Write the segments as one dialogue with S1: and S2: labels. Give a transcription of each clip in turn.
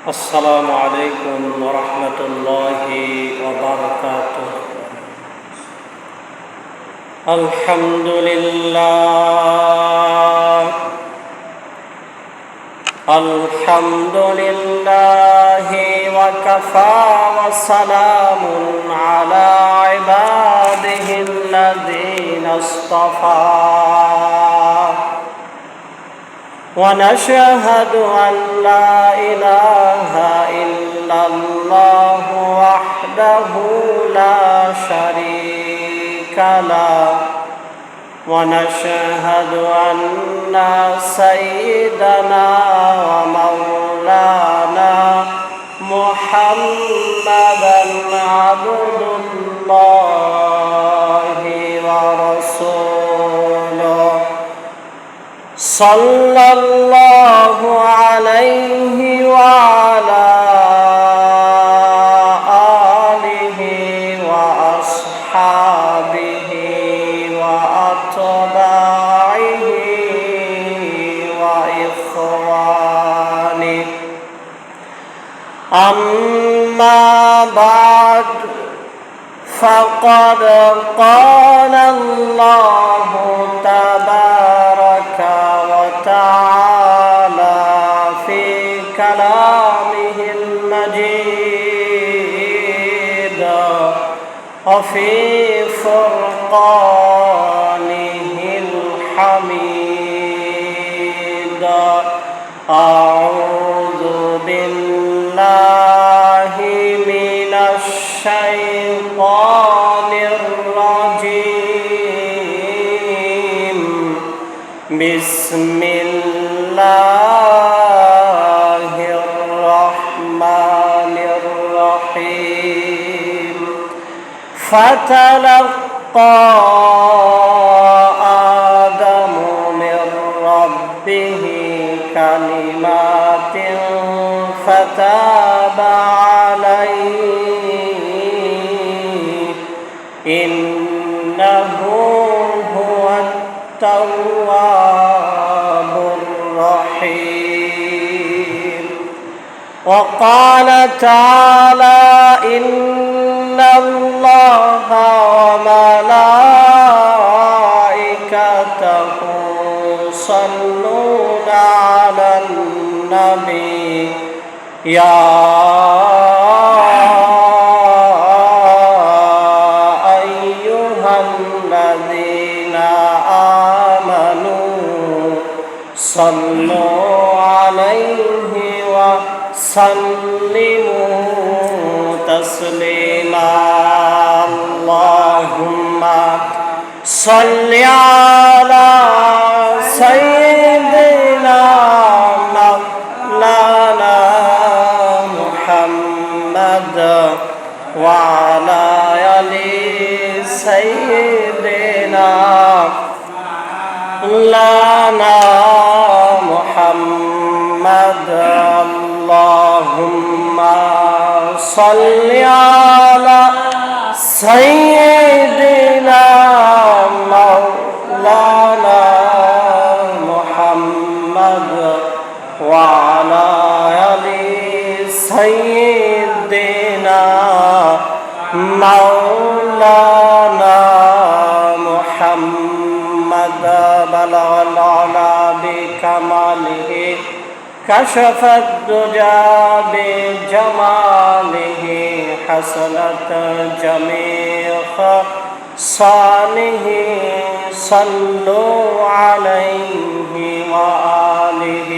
S1: السلام عليكم ورحمة الله وبركاته. الحمد لله وكفى وسلام على عباده الذين اصطفى ونشهد أن لا إله إلا الله وحده لا شريك له ونشهد أن سيدنا ومولانا محمدا عبد الله ورسوله صلى الله عليه وعلى آله وأصحابه وأتباعه وإخوانه أما بعد فقد قال الله تبارك وتعالى في كلامه المجيد وفي فرقانه الحميد. أعوذ بالله من الشيطان الرجيم. بسم الله الرحمن الرحيم. فتلقى آدم من ربه كلمات فتاب عليه إنه هو التواب الرحيم. وقال تعالى إن الله وملائكته يصلون على النبي يا أيها الذين آمنوا صلوا عليه وسلموا تسليما. اللهم صل على سيدنا مولانا محمد وعلى آل سيدنا مولانا محمد. اللهم صل على سيدنا مولانا محمد وعلى آل سيدنا مولانا محمد. بلغ العلا بكماله كشف الدجى بجماله حسنت جميع خصاله صلوا عليه وآله.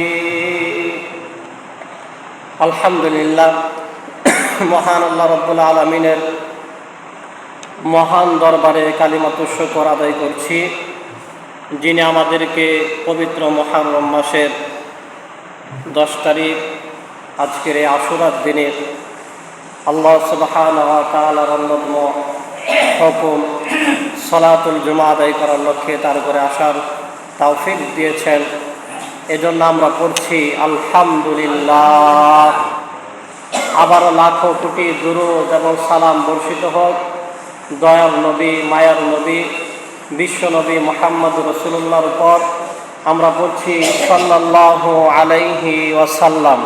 S1: আলহামদুলিল্লাহ, মহান আল্লাহ রব্বুল আলামিনের মহান দরবারে কালিমাতুশ শুকর আদায় করছি, যিনি আমাদেরকে পবিত্র মুহররম মাসের 10 তারিখ আজকের এই আশুরার দিনে আল্লাহ সুবহানাহু ওয়া তাআলার অন্যতম হুকুম সালাতুল জুমা আদায় করার লক্ষ্যে তার করে আসার তৌফিক দিয়েছেন। এজন্য আমরা পড়ছি আলহামদুলিল্লাহ। আবারও লাখো কোটি দুরূদ এবং সালাম বর্ষিত হোক দয়াল নবী, মায়ার নবী, বিশ্ব নবী মুহাম্মদ রাসূলুল্লাহর উপর। আমরা পড়ছি সাল্লাল্লাহু আলাইহি ওয়াসাল্লাম।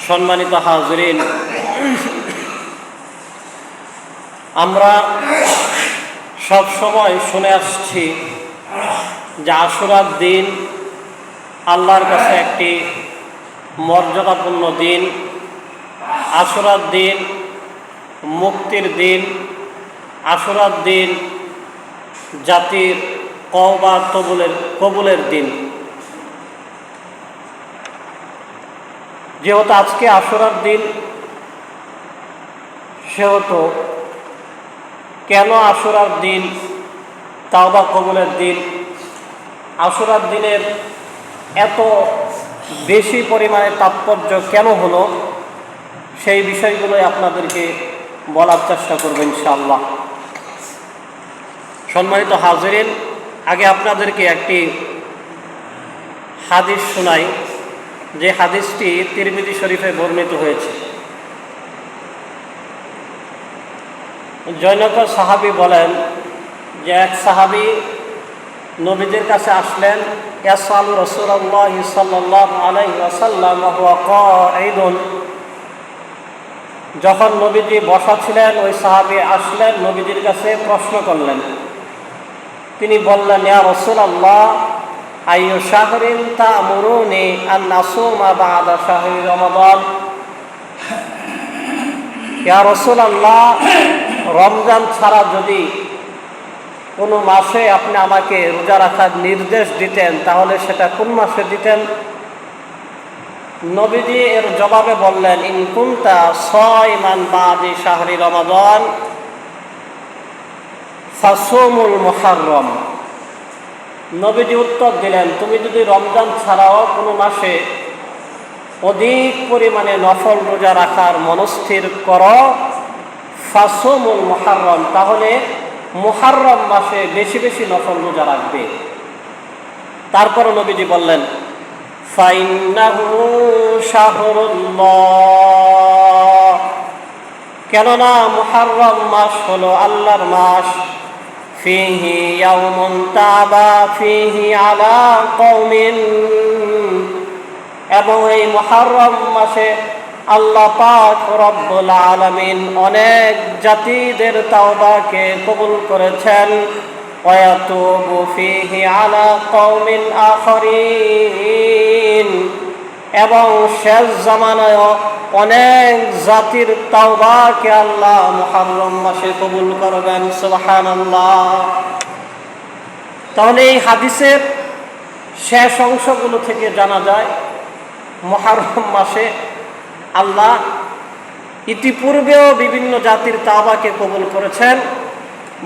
S1: সম্মানিত হাজরিন, আমরা সব সময় শুনে আসছি যে আশুরার দিন আল্লাহর কাছে একটি মর্যাদাপূর্ণ দিন। আশুরার দিন মুক্তির দিন। আশুরার দিন জাতির তওবা কবুলের দিন। যেহেতু আজকে আশুরার দিন, সেহেতু কেন আশুরার দিন তওবা কবুলের দিন, আশুরার দিনের এত বেশি পরিমাণে তাৎপর্য কেন হলো, সেই বিষয়গুলোই আপনাদেরকে বলার চেষ্টা করব ইনশাআল্লাহ। সম্মানিত হাজিরিন, আগে আপনাদেরকে একটি হাদিস শোনাই, যে হাদিসটি তিরমিজি শরীফে বর্ণিত হয়েছে। জনৈক সাহাবী বলেন যে এক সাহাবী নবীজির কাছে আসলেন, ইয়াসালু রাসূলুল্লাহ সাল্লাল্লাহু আলাইহি ওয়াসাল্লাম ওয়া হুয়া কাঈদুন। যখন নবীজি বসা ছিলেন, ওই সাহাবী আসলেন, নবীজির কাছে প্রশ্ন করলেন। তিনি বললেন, ইয়া রাসূলুল্লাহ, আইয়ু শাহরিন তা'মুরুনি আন নাসুমা বা'দা শাহরি রমাদান। ইয়া রাসূলুল্লাহ, রমজান ছাড়া যদি কোনো মাসে আপনি আমাকে রোজা রাখার নির্দেশ দিতেন, তাহলে সেটা কোন মাসে দিতেন? নবীজি এর জবাবে বললেন, ইন কুনতা সাইমান বাদি শাহরি রমাদান ফাসুমুল মুহাররম। নবীজি উত্তর দিলেন, তুমি যদি রমজান ছাড়াও কোনো মাসে অধিক পরিমাণে নফল রোজা রাখার মনস্থির করো, ফাসুমুল মুহাররম, তাহলে মুহাররম মাসে বেশি বেশি নফল রোজা রাখবে। তারপর নবীজি বললেন, ফাইন্নাহু শাহরুল্লাহ, কেননা মুহাররম মাস হলো আল্লাহর মাস। ফিহি ইয়াউমুন তাবা ফিহি আলা কওমিন, এবং এই মুহাররম মাসে আল্লাহ পাক রব্বুল আলামিন অনেক জাতিদের তাওবাকে কবুল করেছেন। ওয়ায়াতুবু ফিহি আলা কওমিন আখরিন, এবং শেষ জামানায় অনেক জাতির তাওবাকে আল্লাহ মুহাররম মাসে কবুল করবেন। সুবহানাল্লাহ। তাহলে এই হাদিসের শেষ অংশগুলো থেকে জানা যায়, মুহাররম মাসে আল্লাহ ইতিপূর্বেও বিভিন্ন জাতির তাওবাকে কবুল করেছেন,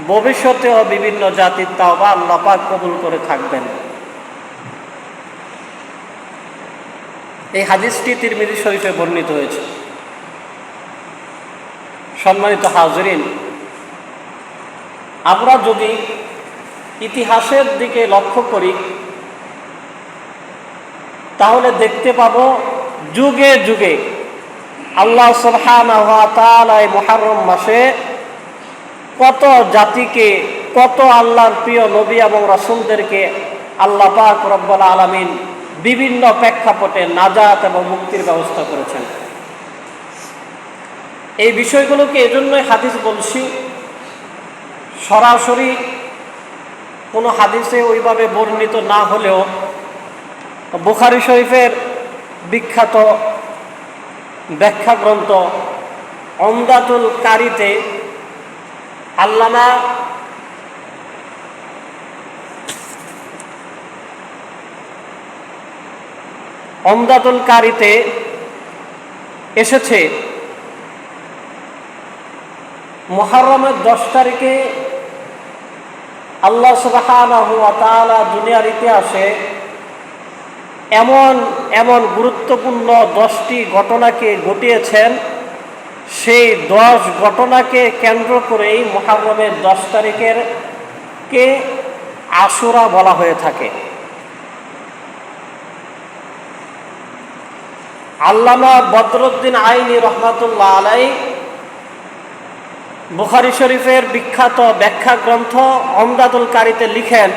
S1: ভবিষ্যতেও বিভিন্ন জাতির তাওবা আল্লাহ পাক কবুল করে থাকবেন। এই হাদিসটি তিরমিজি শরীফে বর্ণিত হয়েছে। সম্মানিত হাজরিন, আমরা যদি ইতিহাসের দিকে লক্ষ্য করি, তাহলে দেখতে পাব যুগে যুগে আল্লাহ সুবহানাহু ওয়া তাআলা এই মুহররম মাসে কত জাতিকে, কত আল্লাহর প্রিয় নবী এবং রাসূলদেরকে আল্লাহ পাক রব্বুল আলামিন বিভিন্ন প্রেক্ষাপটে নাজাত এবং মুক্তির ব্যবস্থা করেছেন। এই বিষয়গুলোকে এজন্যই হাদিস বলছি, সরাসরি কোনো হাদিসে ওইভাবে বর্ণিত না হলেও বুখারী শরীফের বিখ্যাত ব্যাখ্যা গ্রন্থ উমদাতুল কারিতে আল্লামা উমদাতুল কারিতে এসেছে, মুহররমের 10 তারিখে আল্লাহ সুবহানাহু ওয়া তাআলা দুনিয়ার ইতিহাসে এমন এমন গুরুত্বপূর্ণ 10টি ঘটনাকে ঘটিয়েছেন। সেই 10 ঘটনাকে কেন্দ্র করেই মুহররমের 10 তারিখের কে আশুরা বলা হয়ে থাকে। আল্লামা বদরুদ্দিন আইনি রহমাতুল্লাহ আলাইহি বুখারী শরীফের বিখ্যাত ব্যাখ্যা গ্রন্থ উমদাতুল কারিতে লিখেন,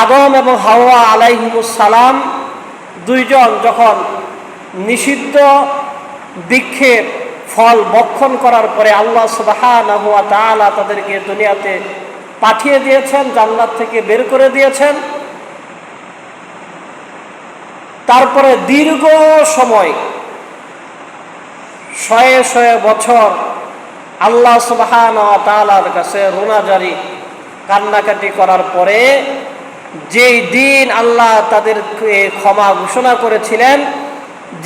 S1: আদম এবং হাওয়া আলাইহিমুস সালাম দুইজন যখন নিষিদ্ধ বৃক্ষের ফল ভক্ষণ করার পরে আল্লাহ সুবহানাহু ওয়া তাআলা তাদেরকে দুনিয়াতে পাঠিয়ে দিয়েছেন, জান্নাত থেকে বের করে দিয়েছেন। তারপরে দীর্ঘ সময় শয়ে শয়ে বছর আল্লাহ সুবহানাহু ওয়া তাআলার কাছে রোনাজারি কান্নাকাটি করার পরে যেই দিন আল্লাহ তাদেরকে ক্ষমা ঘোষণা করেছিলেন,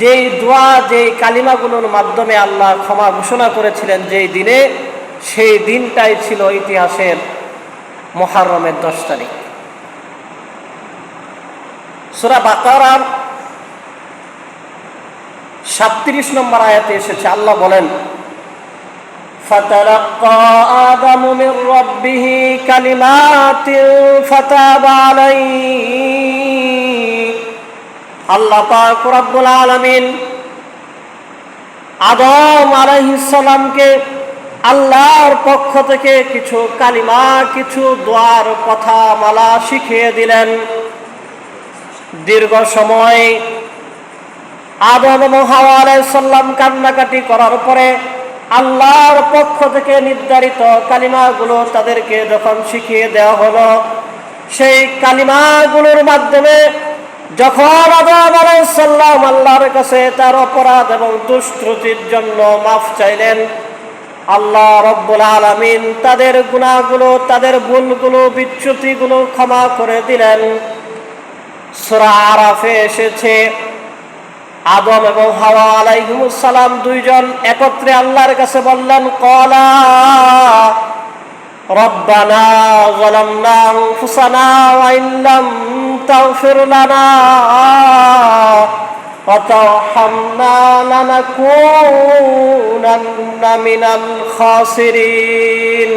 S1: যেই দোয়া যেই কালিমাগুলোর মাধ্যমে আল্লাহ ক্ষমা ঘোষণা করেছিলেন যেই দিনে, সেই দিনটাই ছিল ইতিহাসের মুহররমের 10 তারিখ। সূরা বাকারার 37 নম্বর আয়াতে এসেছে, আল্লাহ বলেন فَتَلَقَّى آدَمُ مِنْ رَبِّهِ كَلِمَاتٍ فَتَابَ عَلَيْهِ। আল্লাহ পাক রব্বুল আলামিন আদম আলাইহিস সালামকে আল্লাহর পক্ষ থেকে কিছু কালিমা, কিছু দোয়ার কথা মালা শিখিয়ে দিলেন। দীর্ঘ সময় আদম এবং হাওয়া আলাইহিস সালাম কান্নাকাটি করার পরে আল্লাহর পক্ষ থেকে নির্ধারিত কালিমাগুলো তাদেরকে যখন শিখিয়ে দেওয়া হলো, সেই কালিমাগুলোর মাধ্যমে যখন আদম আলাইহিস সালাম আল্লাহর কাছে তার অপরাধ এবং দুষ্কৃতির জন্য মাফ চাইলেন, আল্লাহ রব্বুল আলামিন তাদের গুনাহগুলো, তাদের ভুলগুলো, বিচ্যুতিগুলো ক্ষমা করে দিলেন। সূরা আরাফে এসেছে, আদম এবং হাওয়া আলাইহিমুস সালাম দুইজন একত্রে আল্লাহর কাছে বললেন, ক্বালা রব্বানা যালামনা আনফুসানা ওয়া ইল্লাম তাগফির লানা ওয়া তারহামনা লানাকুনান্না মিনাল খাসিরিন।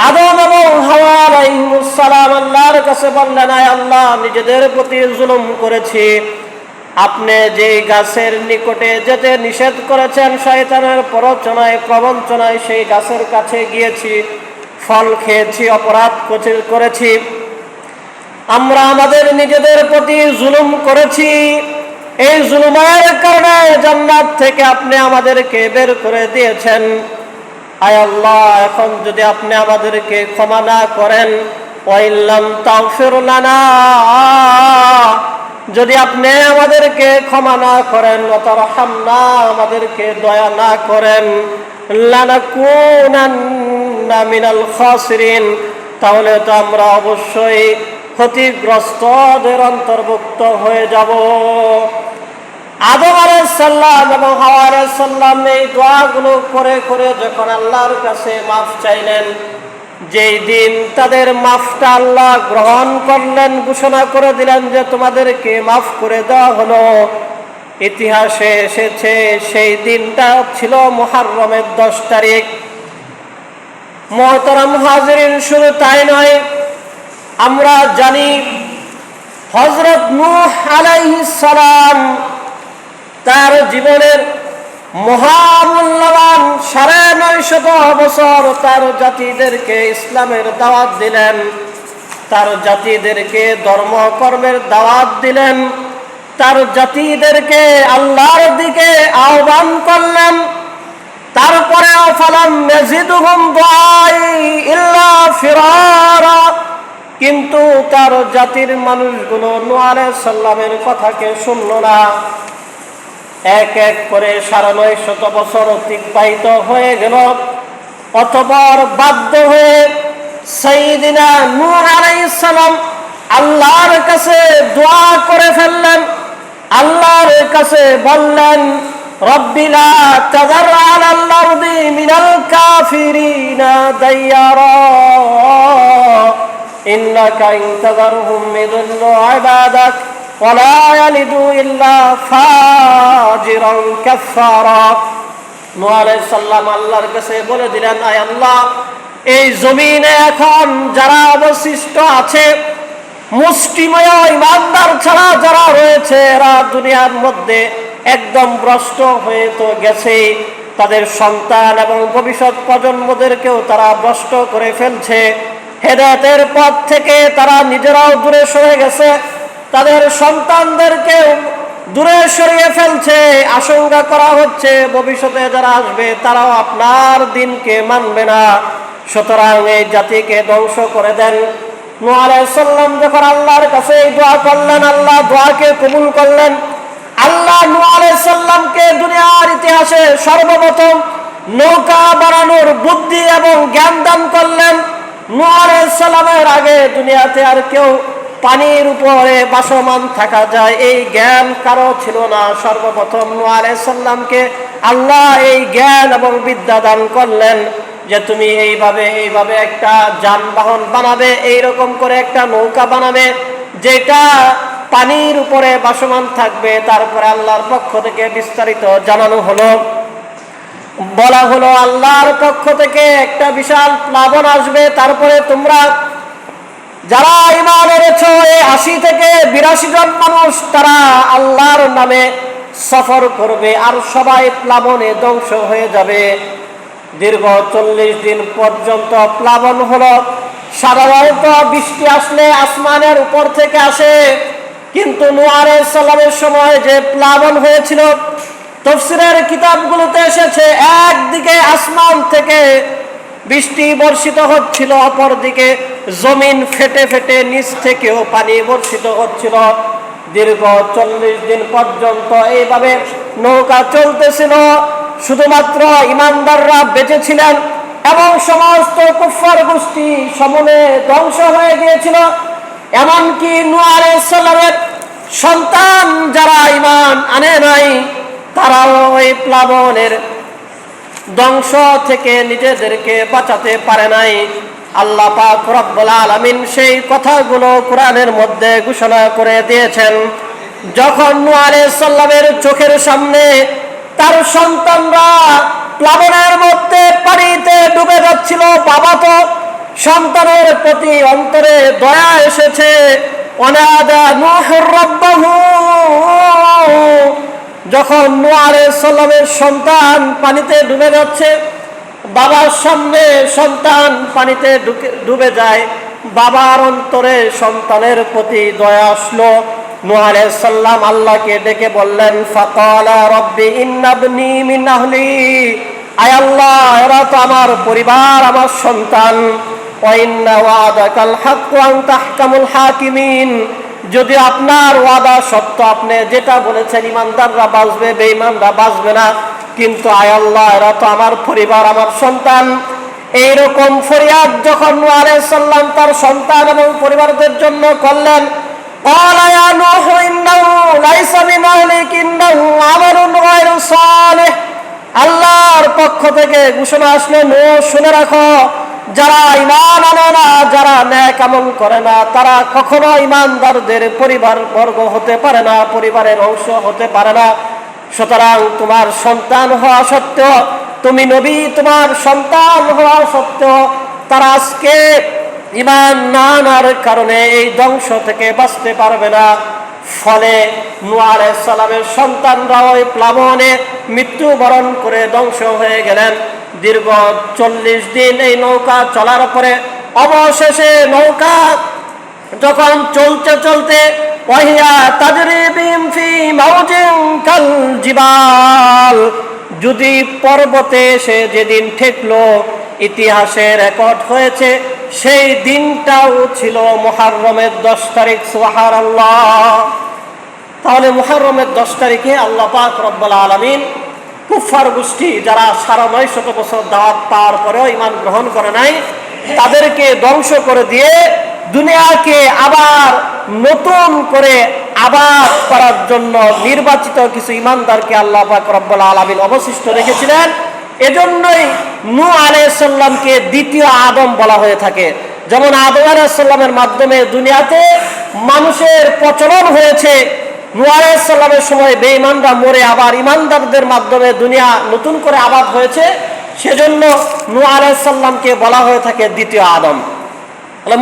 S1: আদম এবং হাওয়া আলাইহিমুস সালাম আল্লাহর কাছে বললেন, আয় আল্লাহ, নিজেদের প্রতি জুলুম করেছি। আপনি যে গাছের নিকটে যেতে নিষেধ করেছেন শয়তানের প্ররোচনায় প্রবঞ্চনায়, সেই গাছের কাছে গিয়েছি, ফল খেয়েছি, অপরাধ করেছি। আমরা আমাদের নিজেদের প্রতি জুলুম করেছি। এই জুলুমের কারণে জান্নাত থেকে আপনি আমাদেরকে বের করে দিয়েছেন। আয় আল্লাহ, এখন যদি আপনি আমাদেরকে ক্ষমা না করেন, ওয়া ইল্লাম তাগফির লানা, যদি আপনি আমাদেরকে ক্ষমা না করেন, ওয়া তারহামনা, আমাদেরকে দয়া না করেন, লানাকুনান্না মিনাল খাসিরিন, তাহলে তো আমরা অবশ্যই ক্ষতিগ্রস্তদের অন্তর্ভুক্ত হয়ে যাব। আদম আলাইহিস সালাম এবং হাওয়া আলাইহিস সালাম এই দোয়াগুলো করে করে যখন আল্লাহর কাছে মাফ চাইলেন, যেই দিন তাদের মাফটা আল্লাহ গ্রহণ করলেন, ঘোষণা করে দিলেন যে তোমাদেরকে মাফ করে দেওয়া হলো, ইতিহাসে এসেছে সেই দিনটা ছিল মুহররমের 10 তারিখ। মুহতারাম হাজিরিন, শুধু তাই নয়, আমরা জানি হযরত নূহ আলাইহিস সালাম তার জীবনের মহামূল্যবান ৯৫০ বছর তার জাতিদেরকে ইসলামের দাওয়াত দিলেন, তার জাতিদেরকে ধর্ম কর্মের দাওয়াত দিলেন, তার জাতিদেরকে আল্লাহর দিকে আহ্বান করলেন। তারপরে ফালাম ইয়াজিদুহুম দুআই ইল্লা ফিরারা, কিন্তু তার জাতির মানুষগুলো নূহ আলাইহিস সালামের কথাকে শুনল না। এক এক করে ৯৫০ বছর অতিবাহিত হয়ে গেল। অতঃপর বাধ্য হয়ে সাইয়্যিদিনা নূহ আলাইহিস সালাম আল্লাহর কাছে দোয়া করে ফেললেন, আল্লাহর কাছে বললেন, রব্বি লা তাযার আলাল আরদি মিনাল কাফিরিনা দাইয়ারা ইন্নাকা ইন তাযারহুম ইযিল্লু ইবাদাক ওয়ালা ইয়ালিদু ইল্লা ফাজিরান কাফফারা। নূহ আলাইহিস সালাম আল্লাহর কাছে বলে দিলেন, আয় আল্লাহ, এই জমিনে এখন যারা অবশিষ্ট আছে, মুষ্টিমেয় ইমানদার ছাড়া যারা রয়েছে, এরা দুনিয়ার মধ্যে একদম ভ্রষ্ট হয়ে তো গেছে। তাদের সন্তান এবং ভবিষ্যৎ প্রজন্মদেরকেও তারা ভ্রষ্ট করে ফেলছে। হেদায়েতের পথ থেকে তারা নিজেরাও দূরে সরে গেছে, তাদের সন্তানদেরকে দূরে সরিয়ে ফেলছে। আশঙ্কা করা হচ্ছে ভবিষ্যতে যারা আসবে তারাও আপনার দিনকে মানবে না, সুতরাং এই জাতিকে ধ্বংস করে দেন। নূহ আলাইহিস সালাম যখন আল্লাহর কাছে এই দোয়া করলেন, আল্লাহ দোয়াকে কবুল করলেন। আল্লাহ নূহ আলাইহিস সালামকে দুনিয়ার ইতিহাসে সর্বপ্রথম নৌকা বানানোর বুদ্ধি এবং জ্ঞান দান করলেন। নূহ আলাইহিস সালামের আগে দুনিয়াতে আর কেউ পানির উপরে ভাসমান থাকা যায় এই জ্ঞান কারো ছিল না। সর্বপ্রথম নূহ আলাইহিস সালামকে আল্লাহ এই জ্ঞান এবং বিদ্যা দান করলেন যে তুমি এইভাবে এইভাবে একটা যানবাহন বানাবে, এইরকম করে একটা নৌকা বানাবে যেটা পানির উপরে ভাসমান থাকবে। তারপরে আল্লাহর পক্ষ থেকে বিস্তারিত জানানো হলো, বলা হলো আল্লাহর পক্ষ থেকে একটা বিশাল প্লাবন আসবে। তারপরে তোমরা যারা ঈমান এনেছো এই 80 থেকে 82 জন মানুষ তারা আল্লাহর নামে সফর করবে, আর সবাই প্লাবনে ধ্বংস হয়ে যাবে। দীর্ঘ 40 দিন পর্যন্ত প্লাবন হলো। সাধারণত বৃষ্টি আসলে আসমানের উপর থেকে আসে, কিন্তু নূহ আলাইহিস সালামের সময় যে প্লাবন হয়েছিল তাফসীরের কিতাবগুলোতে এসেছে একদিকে আসমান থেকে বৃষ্টি বর্ষিত হচ্ছিল, অপরদিকে জমিন ফেটে ফেটে নিচ থেকেও পানি বর্ষিত হচ্ছিল। দীর্ঘ 40 দিন পর্যন্ত এইভাবে নৌকা চলতেছিল। শুধুমাত্র ঈমানদাররা বেঁচে ছিলেন এবং সমস্ত কুফফার গোষ্ঠী সমূলে ধ্বংস হয়ে গিয়েছিল। এমনকি নূহ আলাইহিস সালামের সন্তান যারা ঈমান আনে নাই তারাও এই প্লাবনের ধ্বংস থেকে নিজেদেরকে বাঁচাতে পারে নাই। আল্লাহ পাক রব্বুল আলামিন সেই কথাগুলো কোরআনের মধ্যে ঘোষণা করে দিয়েছেন। যখন নূহ আলাইহিস সালামের চোখের সামনে তার সন্তানরা প্লাবনের মধ্যে পানিতে ডুবে যাচ্ছিল, বাবা তো সন্তানের প্রতি অন্তরে দয়া এসেছে। ওয়ানাদা নূহুর রাব্বাহু, যখন নূহ আলাইহিস সালামের সন্তান পানিতে ডুবে যাচ্ছে, বাবার সামনে সন্তান পানিতে ডুবে যায়, বাবার অন্তরে সন্তানের প্রতি দয়া আসলো। নূহ আলাইহিস সালাম আল্লাহকে ডেকে বললেন, ফাকালা রব্বি ইন্নাবনি মিন আহলি, আয় আল্লাহ এরা তো আমার পরিবার, আমার সন্তান। ওয়া ইন্না ওয়াদাকাল হক ওয়া আনতা আহকামুল হাকিমিন, যদি আপনার ওয়াদা সত্য, আপনি যেটা বলেছেন ঈমানদাররা বাঁচবে, বেঈমানরা বাঁচবে না, কিন্তু আয় আল্লাহ এরা তো আমার পরিবার, আমার সন্তান। এইরকম ফরিয়াদ যখন নূহ আলাইহিস সালাম তার সন্তান এবং পরিবারদের জন্য করলেন, ক্বালা ইয়া নূহ ইন্নাহু লাইসা মিন আহলিক ইন্নাহু আমালুন গায়রু সালিহ, আল্লাহর পক্ষ থেকে ঘোষণা আসলো, নূহ শুনে রাখো, যারা ঈমান আনে না, যারা নেক আমল করে না, তারা কখনো ঈমানদারদের পরিবার বর্গ হতে পারে না, পরিবারের অংশ হতে পারে না। সুতরাং তোমার সন্তান হওয়া সত্ত্বেও, তুমি নবী, তোমার সন্তান হওয়া সত্ত্বেও তারা আজকে ঈমান না আনার কারণে এই ধ্বংস থেকে বাঁচতে পারবে না। ফলে নূহ আলাইহিস সালামের সন্তানরাও এই প্লাবনে মৃত্যুবরণ করে ধ্বংস হয়ে গেলেন। দীর্ঘ 40 দিন এই নৌকা চলার পরে অবশেষে নৌকা যখন চলতে চলতে ওয়াহিয়া তাজরি বিহিম ফি মাউজিন কাল জিবাল, যদি পর্বতে এসে যেদিন ঠেকলো, ইতিহাসে রেকর্ড হয়েছে সেই দিনটাও ছিল মুহররমের 10 তারিখ। সুবহানাল্লাহ। তাহলে মুহররমের 10 তারিখে আল্লাহ পাক রব্বুল আলামিন কুফফার গোষ্ঠী যারা 950 বছর দাওয়াত পাওয়ার পরেও ঈমান গ্রহণ করে নাই, তাদেরকে ধ্বংস করে দিয়ে দুনিয়াকে আবার নতুন করে আবাদ করার জন্য নির্বাচিত কিছু ঈমানদারকে আল্লাহ পাক রব্বুল আলামিন অবশিষ্ট রেখেছিলেন। এজন্যই নূহ আলাইহিস সালামকে দ্বিতীয় আদম বলা হয়ে থাকে। যেমন আদম আলাইহিস সালামের মাধ্যমে দুনিয়াতে মানুষের প্রচলন হয়েছে, নূহ আলাইহিস সালামের সময় বেঈমানরা মরে আবার ঈমানদারদের মাধ্যমে দুনিয়া নতুন করে আবাদ হয়েছে, সেজন্য নূহ আলাইহিস সালামকে বলা হয়ে থাকে দ্বিতীয় আদম।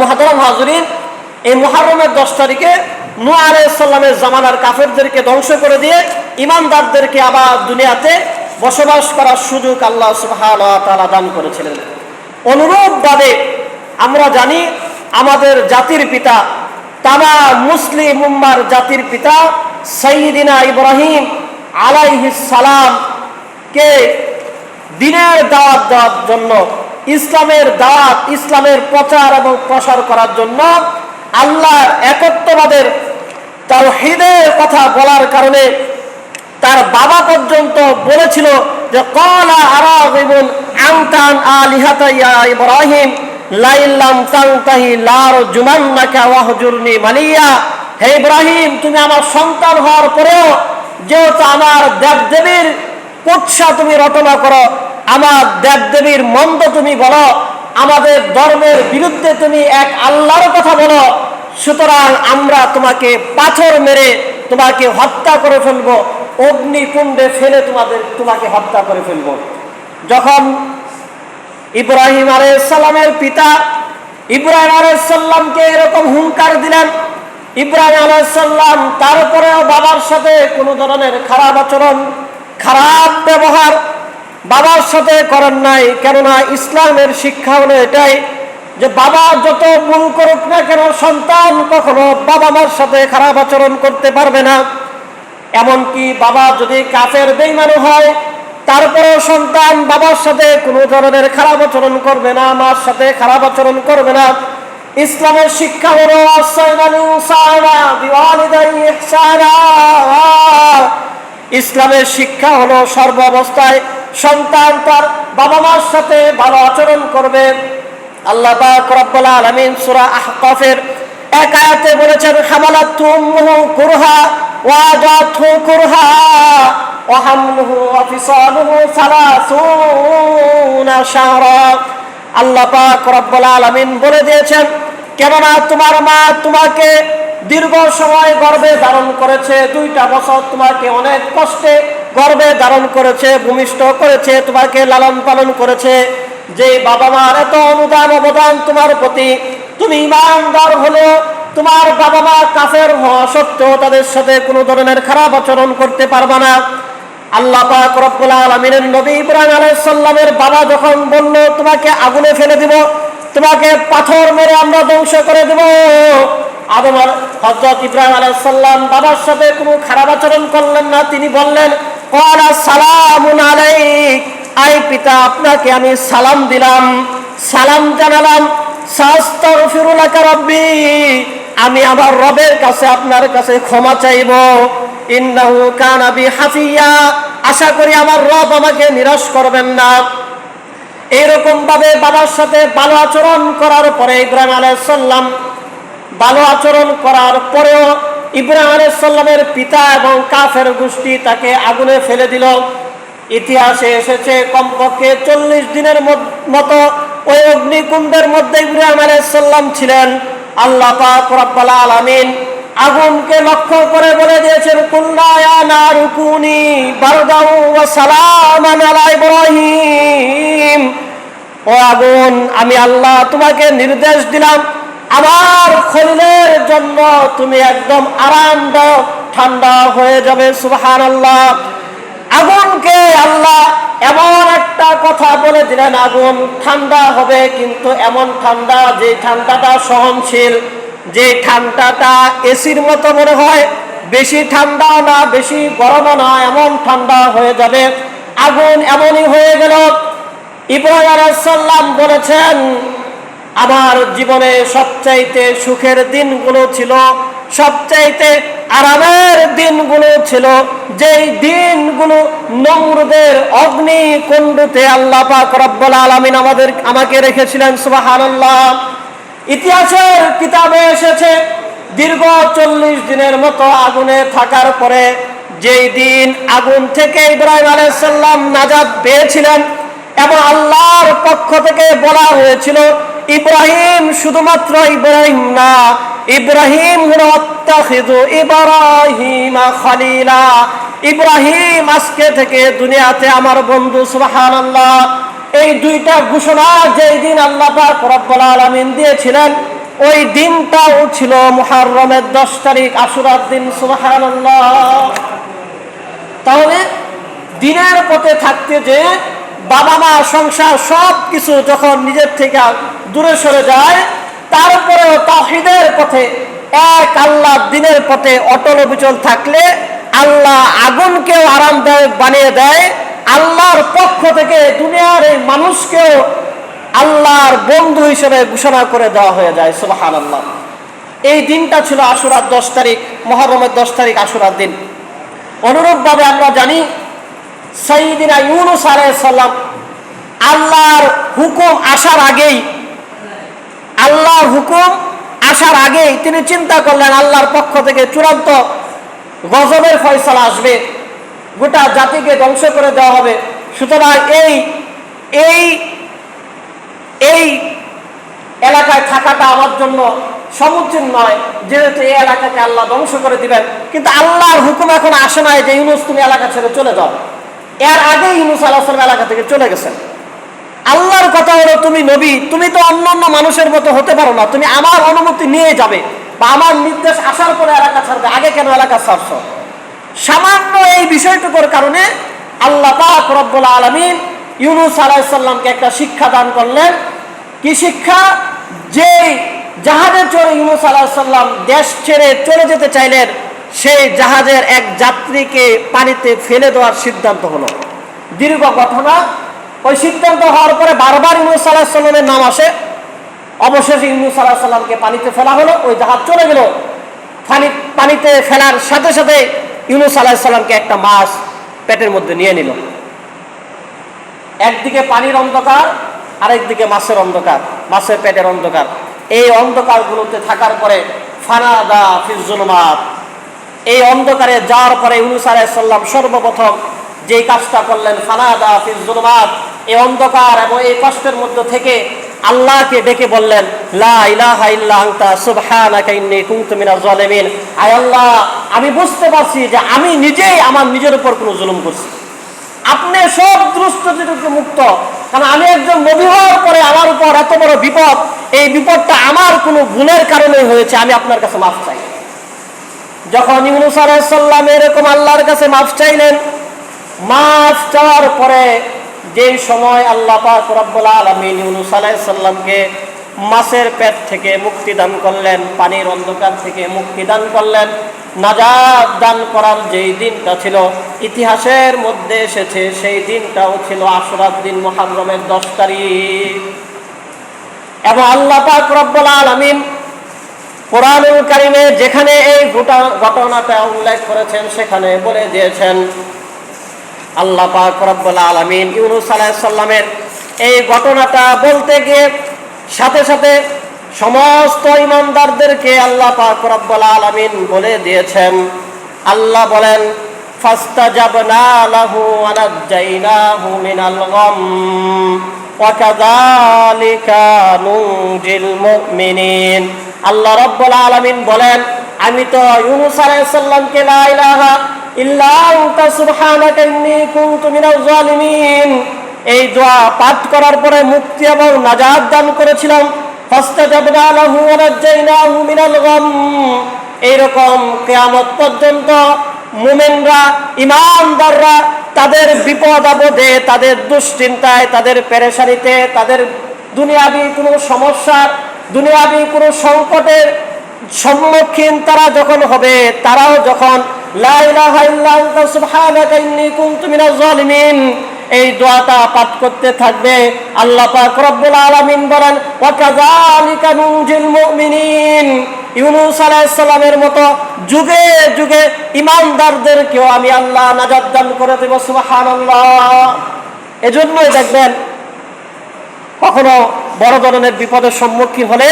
S1: মুহতারাম হাজরিন, এই মুহররমের 10 তারিখে নূহ আলাইহিস সালামের জামানার কাফেরদেরকে ধ্বংস করে দিয়ে ঈমানদারদেরকে আবার দুনিয়াতে বসবাস করার সুযোগ আল্লাহ সুবহানাহু ওয়া তাআলা দান করেছিলেন। অনুরূপভাবে আমরা জানি আমাদের জাতির পিতা, তামাম মুসলিম উম্মার জাতির পিতা সাইয়্যিদিনা ইব্রাহিম আলাইহিস সালাম কে দ্বীনের দাওয়াত দেওয়ার জন্য, ইসলামের দাওয়াত, ইসলামের প্রচার এবং প্রসার করার জন্য আল্লাহর একত্ববাদের তাওহীদের কথা বলার কারণে তার বাবা পর্যন্ত বলেছিল যে ক্বালা আরাগিবুন আনতা আন আলিহাতা ইয়া ইব্রাহিম লাইল্লাম তানতাহি লারজুমান্নাকা ওয়াহজুরনি মালিয়া। হে ইব্রাহিম, তুমি আমার সন্তান হওয়ার পরেও যেহেতু আমার দেবদেবীর কুৎসা তুমি রটনা করো, আমার দেবদেবীর মন্দ তুমি বলো, আমাদের ধর্মের বিরুদ্ধে তুমি এক আল্লাহর কথা বলো, সুতরাং আমরা তোমাকে পাথর মেরে তোমাকে হত্যা করে ফেলবো, অগ্নিকুণ্ডে ফেলে তোমাকে হত্যা করে ফেলবো। যখন ইব্রাহিম আলাইহিস সালামের পিতা ইব্রাহিম আলাইহিস সালামকে এরকম হুঙ্কার দিলেন, ইব্রাহিম আলাইহিস সালাম তারপরেও বাবার সাথে কোনো ধরনের খারাপ আচরণ, খারাপ ব্যবহার বাবার সাথে করেন নাই। কেননা ইসলামের শিক্ষা হলো এটাই যে বাবা যত ভুল করুক না কেন, সন্তান কখনো বাবা মার সাথে খারাপ আচরণ করতে পারবে না। এমনকি বাবা যদি কাফের বেঈমান হয়, তারপরেও সন্তান বাবার সাথে কোনো ধরনের খারাপ আচরণ করবে না, মার সাথে খারাপ আচরণ করবে না। ইসলামের শিক্ষা হলো ইসলামের শিক্ষা হলো সর্বাবস্থায় সন্তান তার বাবা মার সাথে ভালো আচরণ করবে। আল্লাহ পাক রব্বুল আলামিন সূরা আহকাফের এক আয়াতে বলেছেন, হামালাতহু উম্মুহু কুরহা ওয়া ওয়াদাতহু কুরহা ওয়া হামলুহু ওয়া ফিসালুহু 30 শাহরা। আল্লাহ পাক রব্বুল আলামিন বলে দিয়েছেন, কেননা তোমার মা তোমাকে দীর্ঘ সময় গর্ভে ধারণ করেছে, 2টা বছর তোমাকে অনেক কষ্টে গর্ভে ধারণ করেছে, ভূমিষ্ঠ করেছে, তোমাকে লালন পালন করেছে। যে বাবা মার এত অনুদান অবদান তোমার প্রতি, তুমি ঈমানদার হলেও তোমার বাবা মা কাফের হওয়া সত্ত্বেও তাদের সাথে কোনো ধরনের খারাপ আচরণ করতে পারবে না। আল্লাহ পাক রব্বুল আলামিনের নবী ইব্রাহিম আলাইহিস সালামের বাবা যখন বলল তোমাকে আগুনে ফেলে দিব, তোমাকে পাথর মেরে আমরা ধ্বংস করে দেব, হযরত ইব্রাহিম আলাইহিস সালাম বাবার সাথে কোনো খারাপ আচরণ করলেন না। তিনি বললেন, ক্বালা সালামুন আলাইক, আই পিতা আপনাকে আমি সালাম দিলাম, সালাম জানালাম। সাস্তাগফিরু লাকা রাব্বি, আমি আমার রবের কাছে আপনার কাছে ক্ষমা চাইব। ইন্নাহু কানা বি হাফিয়া, আশা করি আমার রব আমাকে নিরাশ করবেন না। এইরকম ভাবে বাবার সাথে ভালো আচরণ করার পরে ইব্রাহিম আলাইহিস সালাম ভালো আচরণ করার পরেও ইব্রাহিম আলাইহিস সালামের পিতা এবং কাফের গোষ্ঠী তাকে আগুনে ফেলে দিল। ইতিহাসে এসেছে কমপক্ষে 40 দিনের মতো ওই অগ্নিকুণ্ডের মধ্যে ইব্রাহিম আলাইহিস সালাম ছিলেন। আল্লাহ পাক রব্বুল আলামিন আগুনকে লক্ষ্য করে বলে দিয়েছেন, কুল্লা ইয়া নারু কুনি বারদাও ওয়া সালামান আলা ইব্রাহিম, ও আগুন আমি আল্লাহ তোমাকে নির্দেশ দিলাম আমার খলিলের জন্য তুমি একদম আরামদায়ক ঠান্ডা হয়ে যাবে। সুবহানাল্লাহ। আগুনকে আল্লাহ এমন একটা কথা বলে দিলেন, আগুন ঠান্ডা হবে, কিন্তু এমন ঠান্ডা যে ঠান্ডাটা সহনশীল, যে ঠান্ডাটা এসির মতো মনে হয়, বেশি ঠান্ডা না বেশি গরমও না, এমন ঠান্ডা হয়ে যাবে। আগুন এমনই হয়ে গেল। ইব্রাহিম আলাইহিস সালাম বলেছেন, আমার জীবনে সবচাইতে সুখের দিনগুলো ছিল, সবচাইতে আরামের দিনগুলো ছিল যেই দিনগুলো নমরুদের অগ্নিকুণ্ডতে আল্লাহ পাক রব্বুল আলামিন আমাকে রেখেছিলেন। সুবহানাল্লাহ। ইতিহাসের কিতাবে এসেছে দীর্ঘ 40 দিনের মতো আগুনে থাকার পরে যেই দিন আগুন থেকে ইব্রাহিম আলাইহিস সালাম নাজাত পেয়েছিলেন এবং আল্লাহর পক্ষ থেকে বলা হয়েছিল, ইব্রাহিম শুধুমাত্র ইব্রাহিম না, ইব্রাহিম হলো আত্তাখিযু ইব্রাহিমা খলিলা, ইব্রাহিম আজকে থেকে দুনিয়াতে আমার বন্ধু। সুবহানাল্লাহ। এই 2টা ঘোষণা যেই দিন আল্লাহ পাক রব্বুল আলামিন দিয়েছিলেন, ওই দিনটাও ছিল মুহররমের 10 তারিখ, আশুরার দিন। সুবহানাল্লাহ। তাহলে দিনের পথে থাকতে যে বাবা মা সংসার সব কিছু যখন নিজের থেকে দূরে সরে যায়, তারপরেও তাওহীদের পথে এক আল্লাহ দিনের পথে অটল অবিচল থাকলে আল্লাহ আগুনকেও আরামদায়ক বানিয়ে দেয়। আল্লাহর পক্ষ থেকে দুনিয়ার এই মানুষকেও আল্লাহর বন্ধু হিসেবে ঘোষণা করে দেওয়া হয়ে যায়। সুবহানাল্লাহ। এই দিনটা ছিল আশুরার 10 তারিখ, মুহররমের 10 তারিখ আশুরার দিন। অনুরূপভাবে আমরা জানি সাইয়্যিদিনা ইউনূস আলাইহিস সালাম আল্লাহর হুকুম আসার আগেই তিনি চিন্তা করলেন আল্লাহর পক্ষ থেকে চূড়ান্ত গজবের ফয়সালা আসবে, গোটা জাতিকে ধ্বংস করে দেওয়া হবে। সুতরাং এই এলাকায় থাকাটা আমার জন্য সমুচিত নয়, যেহেতু এই এলাকাকে আল্লাহ ধ্বংস করে দিবেন। কিন্তু আল্লাহর হুকুম এখন আসে নাই যে ইউনূস তুমি এলাকা ছেড়ে চলে যাও। এর আগেই ইউনূস আলাইহিস সালাম এলাকা থেকে চলে গেছেন। আল্লাহর কথা হলো তুমি নবী, তুমি তো অন্যান্য মানুষের মতো হতে পারো না, তুমি আমার অনুমতি নিয়ে যাবে বা আমার নির্দেশ আসার পরে এলাকা ছাড়বে, আগে কেন এলাকা ছাড়ছো? সামান্য এই বিষয়টুকুর কারণে আল্লাহ পাক রব্বুল আলামিন ইউনূস আলাইহিস সালামকে একটা শিক্ষা দান করলেন। কি শিক্ষা? যে জাহাজে চড়ে ইউনূস আলাইহিস সালাম দেশ ছেড়ে চলে যেতে চাইলেন, সেই জাহাজের এক যাত্রীকে পানিতে ফেলে দেওয়ার সিদ্ধান্ত হলো। দীর্ঘ ঘটনা। ওই সিদ্ধান্ত হওয়ার পরে বারবার ইউনূস আলাইহিস সালামের নাম আসে। অবশেষে ইউনূস আলাইহিস সালামকে পানিতে ফেলা হলো। ওই জাহাজ চলে গেল। পানিতে ফেলার সাথে সাথে ইউনূস আলাইহিস সালামকে একটা মাছ পেটের মধ্যে নিয়ে নিল। একদিকে পানির অন্ধকার, আরেকদিকে মাছের অন্ধকার, মাছের পেটের অন্ধকার। এই অন্ধকারগুলোতে থাকার পরে ফানাদা ফিজ জুলুমাত, এই অন্ধকারে যাওয়ার পরে ইউনূস আলাইহিস সালাম সর্বপ্রথম যেই কাজটা করলেন, ফানাদা ফিজ জুলুমাত, এই অন্ধকার এবং এই কষ্টের মধ্যে থেকে আল্লাহকে ডেকে বললেন, লা ইলাহা ইল্লা আনতা সুবহানাকা ইন্নী কুনতু মিনাজ জালিমিন। আয় আল্লাহ, আমি বুঝতে পারছি যে আমি নিজেই আমার নিজের উপর কোনো জুলুম করছি, আপনি সব দুষ্টতা থেকে মুক্ত। কারণ আমি একজন নবী হওয়ার পরে আমার উপর এত বড় বিপদ, এই বিপদটা আমার কোনো ভুলের কারণে হয়েছে, আমি আপনার কাছে মাফ চাই। যখন ইউনূস আলাইহিস সালাম এরকম আল্লাহর কাছে মাফ চাইলেন, মাফ চাওয়ার পরে যেই সময় আল্লাহ পাক রব্বুল আলামিন ইউনূস আলাইহিস সালামকে মাছের পেট থেকে মুক্তি দান করলেন, পানির অন্ধকার থেকে মুক্তি দান করলেন, নাজাত দান করার যেই দিনটা ছিল ইতিহাসের মধ্যে এসেছে, সেই দিনটাও ছিল আশুরার দিন, মুহররমের 10 তারিখ। এবং আল্লাহ পাক রব্বুল আলামিন কোরআনুল কারীমে যেখানে এই ঘটনাটা উল্লেখ করেছেন, সেখানে বলে দিয়েছেন আল্লাহ পাক রব্বুল আলামিন ইউনূস আলাইহিস সালামের এই ঘটনাটা বলতে গিয়ে সাথে সাথে সমস্ত ঈমানদারদেরকে আল্লাহ পাক রব্বুল আলামিন বলে দিয়েছেন। আল্লাহ বলেন, ফাস্তাজাবনা লাহু ওয়া নাজ্জাইনাহু মিনাল গাম ওয়া কাযালিকা নুনজিল মুমিনিন। আল্লাহ রব্বুল আলামিন বলেন, আমি তো ইউনূস আলাইহিস সালামকে লা ইলাহা ইল্লা আনতা সুবহানাকা ইন্নী কুনতু মিনাজ জালিমিন এই দোয়া পাঠ করার পরে মুক্তি এবং নাজাত দান করেছিলাম। ফাস্তাজাবনা লাহু ওয়া নাজ্জাইনাহু মিনাল গাম। এইরকম কিয়ামত পর্যন্ত মুমিনরা, ঈমানদাররা তাদের বিপদ আপদে, তাদের দুশ্চিন্তায়, তাদের পেরেশানিতে, তাদের দুনিয়াবি কোনো সমস্যা, দুনিয়াবি কোনো সংকটের সম্মুখীন তারা যখন হবে, তারাও যখন লা ইলাহা ইল্লা আনতা সুবহানাকা ইন্নী কুনতু মিনাজ জালিমিন এই দোয়াটা পাঠ করতে থাকবে, আল্লাহ পাক রব্বুল আলামিন বলেন, ওয়া কাযালিকা নুনজিল মুমিনিন। ইউনূস আলাইহিস সালামের মতো যুগে যুগে ঈমানদারদেরকেও আমি আল্লাহ নাজাত দান করে দেব। সুবহানাল্লাহ। এজন্যই দেখবেন কখনো বড় ধরনের বিপদের সম্মুখীন হলে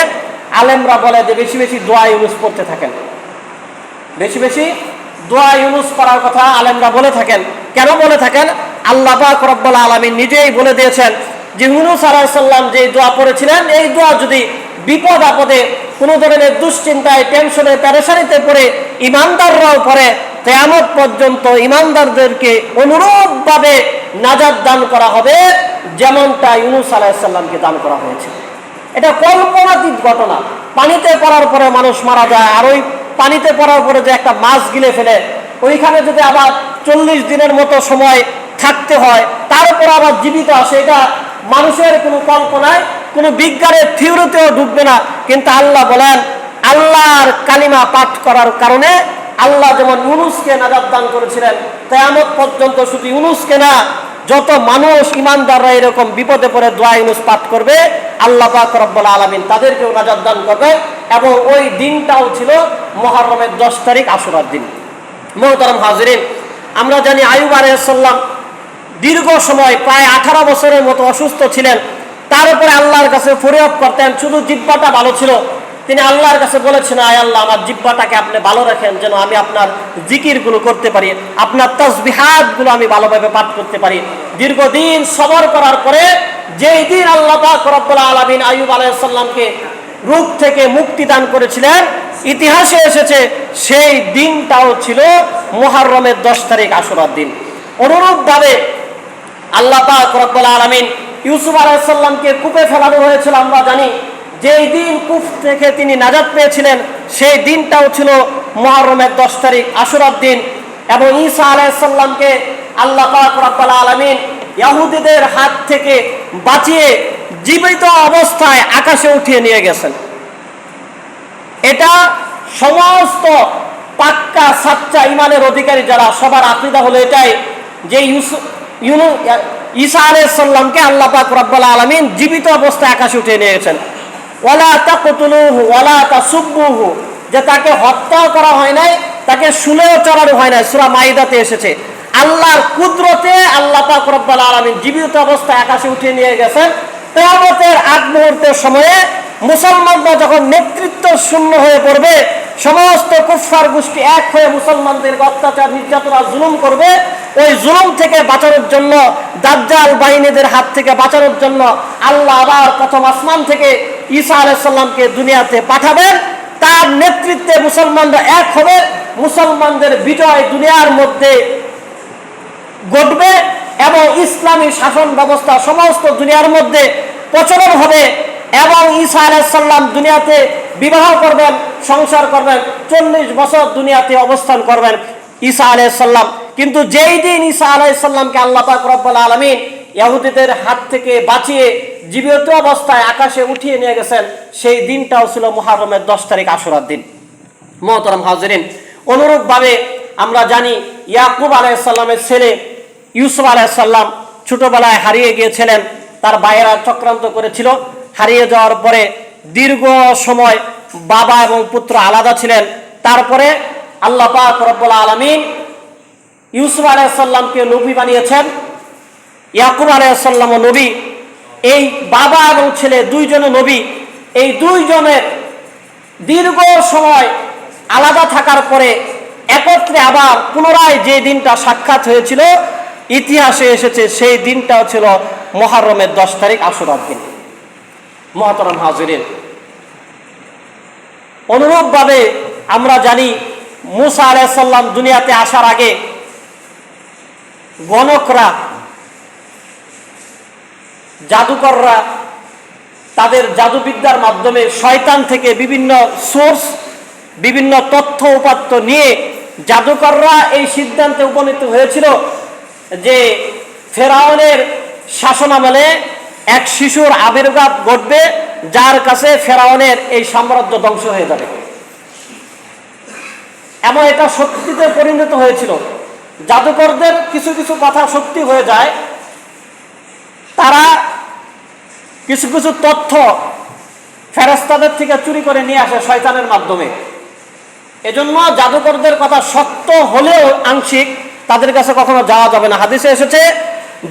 S1: আলেমরা বলে যে বেশি বেশি দোয়া ইউনূস পড়তে থাকেন, বেশি বেশি দোয়া ইউনূস পড়ার কথা আলেমরা বলে থাকেন। কেন বলে থাকেন? আল্লাহ পাক রব্বুল আলামিন নিজেই বলে দিয়েছেন যে ইউনূস আলাইহিস সালাম যে দোয়া পড়েছিলেন, এই দোয়া যদি বিপদ আপদে, কোনো ধরনের দুশ্চিন্তায়, টেনশনে, পেরেশানিতে পড়ে ঈমানদাররাও পড়ে, কিয়ামত পর্যন্ত ঈমানদারদেরকে অনুরূপভাবে নাজাত দান করা হবে যেমনটা ইউনূস আলাইহিস সালামকে দান করা হয়েছে। এটা কল্পনাতীত ঘটনা। পানিতে পড়ার পরে মানুষ মারা যায়, আর ওই পানিতে পড়ার পরে যে একটা মাছ গিলে ফেলে, ওইখানে যদি আবার 40 দিনের মতো সময় থাকতে হয়, তারপর আবার জীবিত আসে, এটা মানুষের কোনো কল্পনায়, কোনো বিজ্ঞানের থিওরিতেও ঢুকবে না। কিন্তু আল্লাহ বলেন, আল্লাহর কালিমা পাঠ করার কারণে আল্লাহ যেমন ইউনূসকে নাজাত দান করেছিলেন, কিয়ামত পর্যন্ত শুধু ইউনূসকে না, যত মানুষ ইমানদাররা এরকম বিপদে পড়ে দোয়া ইউনূস পাঠ করবে, আল্লাহ পাক রব্বুল আলামিন তাদেরকেও নাজাত দান করবে। এবং ওই দিনটাও ছিল মুহররমের 10 তারিখ, আশুরার দিন। মুহতারাম হাজিরিন, আমরা জানি আইয়ুব আলাইহিস সালাম দীর্ঘ সময় প্রায় 18 বছরের মতো অসুস্থ ছিলেন। তার উপরে আল্লাহর কাছে ফরিয়াদ করতেন, শুধু জিহ্বাটা ভালো ছিল। তিনি আল্লাহর কাছে বলেছেন, আয় আল্লাহ, আমার জিহ্বাটাকে আপনি ভালো রাখেন, যেন আমি আপনার জিকিরগুলো করতে পারি, আপনার তাসবিহাতগুলো আমি ভালোভাবে পাঠ করতে পারি। দীর্ঘদিন সবর করার পরে যেই দিন আল্লাহ পাক রব্বুল আলামিন আইয়ুব আলাইহিস সালামকে রোগ থেকে মুক্তি দান করেছিলেন, ইতিহাসে এসেছে সেই দিনটাও ছিল মুহররমের 10 তারিখ, আশুরার দিন। অনুরূপভাবে আল্লাহ পাক রব্বুল আলামিন ইউসুফ আলাইহিস সালামকে কূপে ফেলানো হয়েছিল, আমরা জানি। যেই দিন কূপ থেকে তিনি নাজাত পেয়েছিলেন, সেই দিনটাও ছিল মুহররমের 10 তারিখ, আশুরার দিন। এবং ঈসা আলাইহিস সালামকে আল্লাহ পাক রব্বুল আলামিন ইহুদিদের হাত থেকে বাঁচিয়ে জীবিত অবস্থায় আকাশে উঠিয়ে নিয়ে গেছেন। এটা সমস্ত পাক্কা সাচ্চা ইমানের অধিকারী যারা, সবার আকীদা হলো এটাই যে ঈসা আলাইহিস সালামকে আল্লাহ পাক রব্বুল আলামিন জীবিত অবস্থায় আকাশে উঠিয়ে নিয়ে গেছেন। ওয়ালা তাকতুলুহু ওয়ালা তাসুব্বুহু, যে তাকে হত্যা করা হয় নাই, তাকে শুলেও চড়ানো হয় নাই, সূরা মাইদাতে এসেছে। আল্লাহর কুদরতে আল্লাহ পাক রব্বুল আলামিন জীবিত অবস্থায় আকাশে উঠিয়ে নিয়ে গেছেন। কিয়ামতের আগ মুহূর্তের সময়ে মুসলমানরা যখন নেতৃত্ব শূন্য হয়ে পড়বে, সমস্ত কুফফার গোষ্ঠী এক হয়ে মুসলমানদের অত্যাচার, নির্যাতন আর জুলুম করবে, ওই জুলুম থেকে বাঁচানোর জন্য, দাজ্জাল বাহিনীদের হাত থেকে বাঁচানোর জন্য আল্লাহ আবার প্রথম আসমান থেকে ঈসা আলাইহিস সালামকে দুনিয়াতে পাঠাবেন। তার নেতৃত্বে মুসলমানরা এক হবে, মুসলমানদের বিজয় দুনিয়ার মধ্যে ঘটবে এবং ইসলামী শাসন ব্যবস্থা সমস্ত দুনিয়ার মধ্যে প্রচলন হবে। এবং ঈসা আলাইহিস সালাম দুনিয়াতে বিবাহ করবেন, সংসার করবেন, 40 বছর দুনিয়াতে অবস্থান করবেন ঈসা আলাইহিস সালাম। কিন্তু যেই দিন ঈসা আলাইহিস সালামকে আল্লাহ পাক রব্বুল আলামিন ইহুদিদের হাত থেকে বাঁচিয়ে জীবিত অবস্থায় আকাশে উঠিয়ে নিয়ে গেছেন, সেই দিনটাও ছিল মুহররমের 10 তারিখ, আশুরার দিন। মুহতারাম হাজিরিন, অনুরূপভাবে আমরা জানি ইয়াকুব আলাইহিস সালামের ছেলে ইউসুফ আলাইহিস সালাম ছোটবেলায় হারিয়ে গিয়েছিলেন। তার ভাইয়েরা চক্রান্ত করেছিল। হারিয়ে যাওয়ার পরে দীর্ঘ সময় বাবা এবং পুত্র আলাদা ছিলেন। তারপরে আল্লাহ পাক রব্বুল আলামিন ইউসুফ আলাইহিস সালামকে নবী বানিয়েছেন, ইয়াকুব আলাইহিস সালামও নবী। এই বাবা এবং ছেলে দুইজনে নবী। এই দুইজনের দীর্ঘ সময় আলাদা থাকার পরে একত্রে আবার পুনরায় যে দিনটা সাক্ষাৎ হয়েছিল, ইতিহাসে এসেছে সেই দিনটাও ছিল মুহররমের 10 তারিখ, আশুরার দিন। মুহতারাম হাজিরিন, অনুরূপভাবে আমরা জানি মুসা আলাইহিস সালাম দুনিয়াতে আসার আগে গণকরা, জাদুকররা তাদের জাদুবিদ্যার মাধ্যমে শয়তান থেকে বিভিন্ন সোর্স, বিভিন্ন তথ্য উপাত্ত নিয়ে জাদুকররা এই সিদ্ধান্তে উপনীত হয়েছিল যে ফেরাউনের শাসনামলে এক শিশুর আবির্ভাব ঘটবে, যার কাছে ফেরাউনের এই সাম্রাজ্য ধ্বংস হয়ে যাবে। এমন এটা সত্যিতে পরিণত হয়েছিল। জাদুকরদের কিছু কিছু কথা সত্যি হয়ে যায়। তারা কিছু কিছু তথ্য ফেরেশতাদের থেকে চুরি করে নিয়ে আসে শয়তানের মাধ্যমে। এজন্য জাদুকরদের কথা সত্য হলেও আংশিক তাদের কাছে কখনো যাওয়া যাবে না। হাদিসে এসেছে,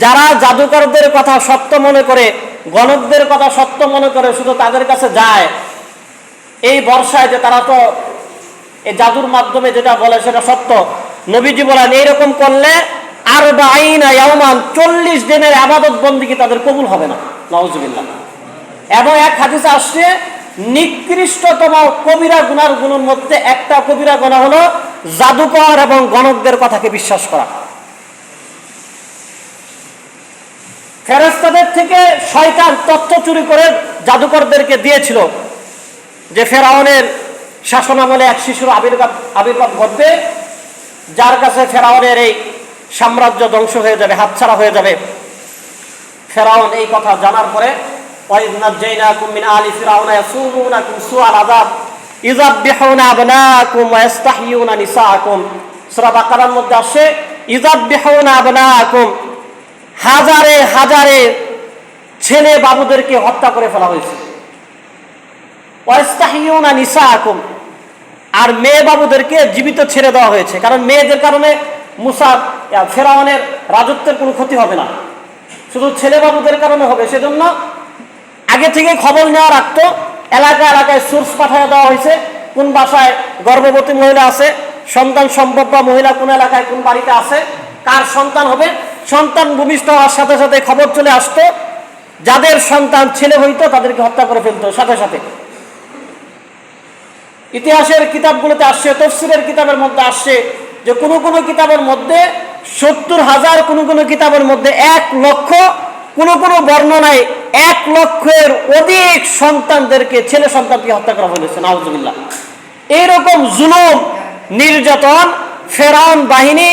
S1: যারা জাদুকরদের কথা সত্য মনে করে, গণকদের কথা সত্য মনে করে শুধু তাদের কাছে যায় এই বর্ষায়, যে তারা তো এই জাদুর মাধ্যমে যেটা বলে সেটা সত্য। নবীজি বলেন, এইরকম করলে 40 ইয়াওমান 40 দিনের ইবাদত বন্দেগী তাদের কবুল হবে না। নাউজুবিল্লাহ। এবং এক হাদিসে আসছে, নিকৃষ্টতম কবিরা গুনার গুণের মধ্যে একটা কবিরা গুনাহ হলো জাদুকর এবং গণকদের কথাকে বিশ্বাস করা। ফেরেশতাদের থেকে শয়তান তথ্য চুরি করে জাদুকরদেরকে দিয়েছিল যে ফেরাউনের শাসনামলে এক শিশুর আবির্ভাব ঘটবে, যার কাছে ফেরাউনের এই সাম্রাজ্য ধ্বংস হয়ে যাবে, হাতছাড়া হয়ে যাবে। ফেরাউন এই কথা জানার পরে ইযাববিহুনা আবনাকুম ওয়া ইস্তাহয়ুনা নিসাআকুম। সূরা বাকারার মধ্যে আসে ইযাববিহুনা আবনাকুম, হাজারে হাজারে ছেলে বাবুদেরকে হত্যা করে ফেলা হয়েছে। ওয়া ইস্তাহয়ুনা নিসাআকুম, আর মেয়ে বাবুদেরকে জীবিত ছেড়ে দেওয়া হয়েছে, কারণ মেয়েদের কারণে মুসা ফেরাউনের রাজত্বের কোনো ক্ষতি হবে না, শুধু ছেলে বাবুদের কারণে হবে। সেজন্য আগে থেকে খবর নেওয়া রাখতো, এলাকায় এলাকায় সোর্স পাঠিয়ে দেওয়া হয়েছে, কোন বাসায় গর্ভবতী মহিলা আছে, সন্তান সম্ভব মহিলা কোন এলাকায় কোন বাড়িতে আছে, কার সন্তান হবে। সন্তান ভূমিষ্ঠ হওয়ার সাথে সাথে খবর চলে আসতো, যাদের সন্তান ছেলে হইতো তাদেরকে হত্যা করে ফেলতো সাথে সাথে। ইতিহাসের কিতাবগুলোতে আসছে, তাফসীরের কিতাবের মধ্যে আসছে যে কোন কোন কিতাবের মধ্যে 70,000, কোন কোন কিতাবের মধ্যে 1 লক্ষ, কোন কোন বর্ণনায় 1 লক্ষের অধিক সন্তানদেরকে, ছেলে সন্তানকে হত্যা করা হয়েছে। নাউজুবিল্লাহ। এইরকম জুলুম নির্যাতন ফেরাউন বাহিনী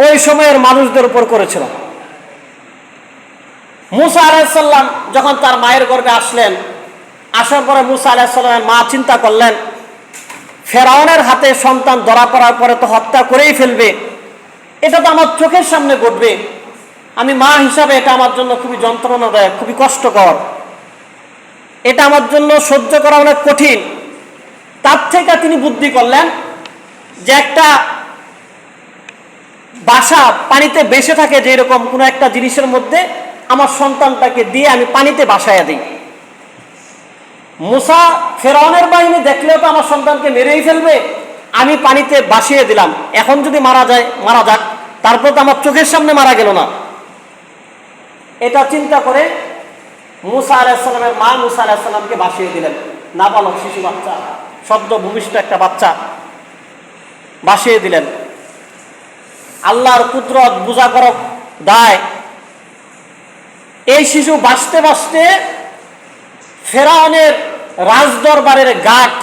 S1: ওই সময়ের মানুষদের উপর করেছিল। মুসা আলাইহিস সালাম যখন তার মায়ের গর্ভে আসলেন, আসার পরে মুসা আলাইহিস সালামের মা চিন্তা করলেন, ফেরাউনের হাতে সন্তান ধরা পড়ার পরে তো হত্যা করেই ফেলবে, এটা তো আমার চোখের সামনে ঘটবে, আমি মা হিসাবে এটা আমার জন্য খুবই যন্ত্রণাদায়ক, খুবই কষ্টকর, এটা আমার জন্য সহ্য করা অনেক কঠিন। তার থেকে তিনি বুদ্ধি করলেন যে একটা বাসা পানিতে বেসে থাকে, যে এরকম কোনো একটা জিনিসের মধ্যে আমার সন্তানটাকে দিয়ে আমি পানিতে বাসায় দিই। মুসা ফেরাউনের বাহিনী দেখলেও তো আমার সন্তানকে মেরেই ফেলবে, আমি পানিতে বাসিয়ে দিলাম, এখন যদি মারা যায় মারা যাক, তারপর তো আমার চোখের সামনে মারা গেল না। এটা চিন্তা করে মুসা আলাইহিস সালামের মা মুসা আলাইহিস সালামকে বাসিয়ে দিলেন। নাবালক শিশু বাচ্চা, সদ্য ভূমিষ্ঠ একটা বাচ্চা বাসিয়ে দিলেন। আল্লাহর কুদরত বুঝা করক দায়, এই শিশু বাঁচতে বাঁচতে ফেরাউনের রাজদরবারের ঘাট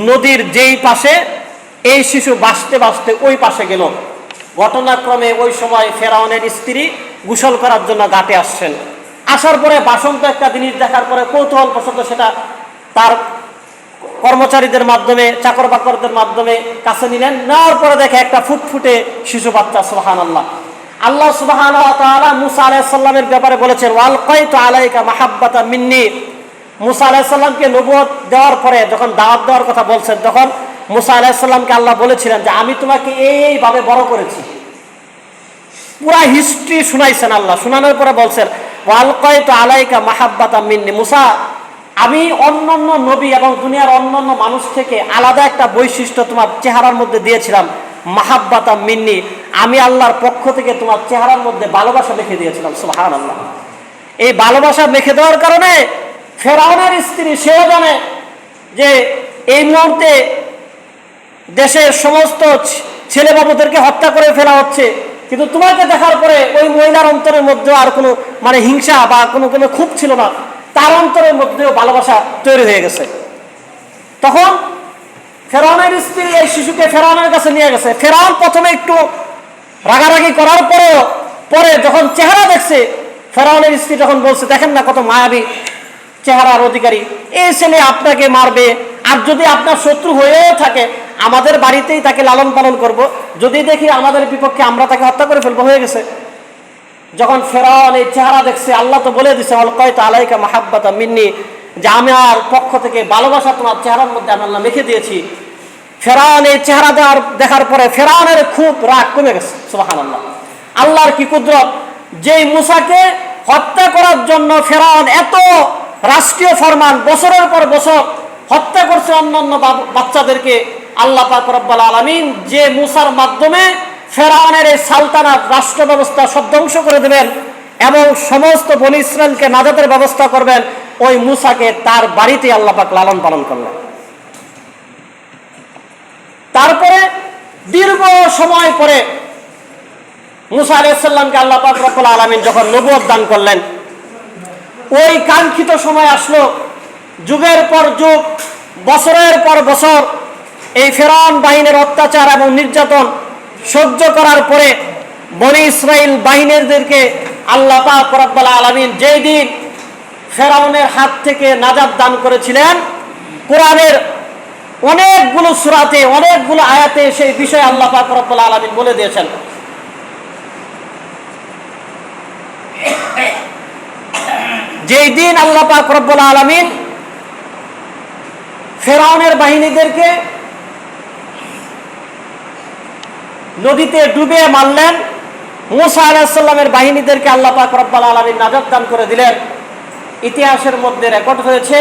S1: নদীর যেই পাশে, এই শিশু বাঁচতে বাঁচতে ওই পাশে গেল। ঘটনাক্রমে ওই সময় ফেরাউনের স্ত্রী গোসল করার জন্য ঘাটে আসছেন। আসার পরে বাসন্ত একটা জিনিস দেখার পরে কৌতূহল বশত সেটা তার কর্মচারীদের মাধ্যমে, চাকর বাকরদের মাধ্যমে কাছে নিলেন। নেওয়ার পরে দেখে একটা ফুটফুটে শিশু বাচ্চা। সুবহানাল্লাহ। আল্লাহ সুবহানাহু ওয়া তাআলা মুসা আলাইহিস সালামের ব্যাপারে বলেছেন, ওয়ালকাইতু আলাইকা মাহাব্বাতাম মিন্নি। মুসা আলাইহিস সালামকে নবুয়ত দেওয়ার পরে যখন দাওয়াত দেওয়ার কথা বলছেন, তখন মুসা আলাইহিস সালামকে আল্লাহ বলেছিলেন যে আমি তোমাকে এইভাবে বড় করেছি। পুরা হিস্ট্রি শুনাইছেন আল্লাহ। শোনানোর পরে বলছেন, ওয়ালকাইতু আলাইকা মাহাব্বাতাম মিন্নি। মুসা, আমি অন্যান্য নবী এবং দুনিয়ার অন্যান্য মানুষ থেকে আলাদা একটা বৈশিষ্ট্য তোমার চেহারার মধ্যে দিয়েছিলাম, মাহাব্বাতাম মিন্নি। আমি আল্লাহর পক্ষ থেকে তোমার চেহারার মধ্যে ভালোবাসা মেখে দিয়েছিলাম। সুবহানাল্লাহ। এই ভালোবাসা মেখে দেওয়ার কারণে ফেরাউনের স্ত্রী সেও জানে যে এই মুহূর্তে দেশের সমস্ত ছেলে বাবুদেরকে হত্যা করে ফেলা হচ্ছে, কিন্তু তোমাকে দেখার পরে ওই মহিলার অন্তরের মধ্যে আর কোনো হিংসা বা কোনো ক্ষোভ ছিল না, তার অন্তরের মধ্যেও ভালোবাসা তৈরি হয়ে গেছে। তখন ফেরাউনের স্ত্রী এই শিশুকে ফেরাউনের কাছে নিয়ে গেছে। ফেরাউন প্রথমে একটু রাগারাগি করার পরে যখন চেহারা দেখছে, ফেরাউনের স্ত্রী যখন বলছে, দেখেন না কত মায়াবী চেহারার অধিকারী, এই ছেলে আপনাকে মারবে, আর যদি আপনার শত্রু হয়েও থাকে আমাদের বাড়িতেই তাকে লালন পালন করব, যদি দেখি আমাদের বিপক্ষে আমরা তাকে হত্যা করে ফেলবো। হয়ে গেছে। যখন ফেরাউন এই চেহারা দেখছে, আল্লাহ তো বলে দিছে, ওয়ালকাইতু আলাইকা মাহাব্বাতাম মিন্নি, যে আমি আর পক্ষ থেকে ভালোবাসা তোমার চেহারার মধ্যে আমি আল্লাহ মেখে দিয়েছি। ফেরাউন এই চেহারা দেখার পরে ফেরাউনের খুব রাগ কমে গেছে। সুবহানাল্লাহ। আল্লাহর কি কুদরত, যেই মুসাকে হত্যা করার জন্য ফেরাউন এত রাষ্ট্রীয় ফরমান বছরের পর বছর হত্যা করছে অন্যান্য বাচ্চাদেরকে, আল্লাহ পাক রব্বুল আলামিন যে মুসার মাধ্যমে ফেরাউনের এই সালতানাত রাষ্ট্র ব্যবস্থা সব ধ্বংস করে দেবেন এবং সমস্ত বনী ইসরায়েলকে নাজাতের ব্যবস্থা করবেন, ওই মুসাকে তার বাড়িতে আল্লাহ পাক লালন পালন করলেন। তারপরে দীর্ঘ সময় পরে মুসা আলাইহিস সালামকে আল্লাহ পাক রব্বুল আলামিন যখন নবুয়ত দান করলেন, ওই কাঙ্ক্ষিত সময় আসলো। যুগের পর যুগ, বছরের পর বছর এই ফেরাউন বাহিনীর অত্যাচার এবং নির্যাতন সহ্য করার পরে বনী ইসরাইল বাহিনীদেরকে আল্লাহ পাক রব্বুল আলামিন যেই দিন ফেরাউনের হাত থেকে নাজাত দান করেছিলেন, কোরআনের অনেকগুলো সূরাতে অনেকগুলো আয়াতে সেই বিষয়ে আল্লাহ পাক রব্বুল আলামিন বলে দিয়েছেন। যেই দিন আল্লাহ পাক রব্বুল আলামিন ফেরাউনের বাহিনীদেরকে নদীতে ডুবে মারলেন, মুসা আলাইহিস সালামের বাহিনীদেরকে আল্লাহ পাক রব্বুল আলামিন নাজাত দান করে দিলেন, ইতিহাসের মধ্যে রেকর্ড হয়েছে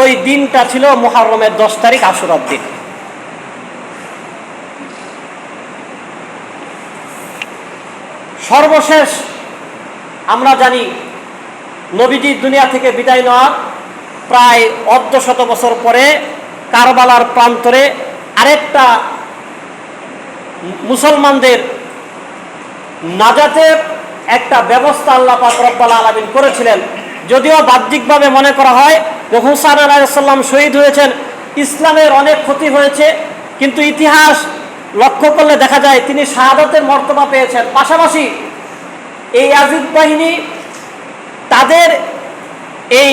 S1: ওই দিনটা ছিল মুহররমের 10 তারিখ, আশুরার দিন। সর্বশেষ আমরা জানি নবীজি দুনিয়া থেকে বিদায় নেওয়ার প্রায় অর্ধশত বছর পরে কারবালার প্রান্তরে আরেকটা মুসলমানদের নাজাতের একটা ব্যবস্থা আল্লাহ পাক রব্বুল আলামিন করেছিলেন। যদিও বাহ্যিকভাবে মনে করা হয় যে হুসাইন আলাইহিস সালাম শহীদ হয়েছেন, ইসলামের অনেক ক্ষতি হয়েছে, কিন্তু ইতিহাস লক্ষ্য করলে দেখা যায় তিনি শাহাদাতের মর্তবা পেয়েছেন। পাশাপাশি এই ইয়াজিদ বাহিনী তাদের এই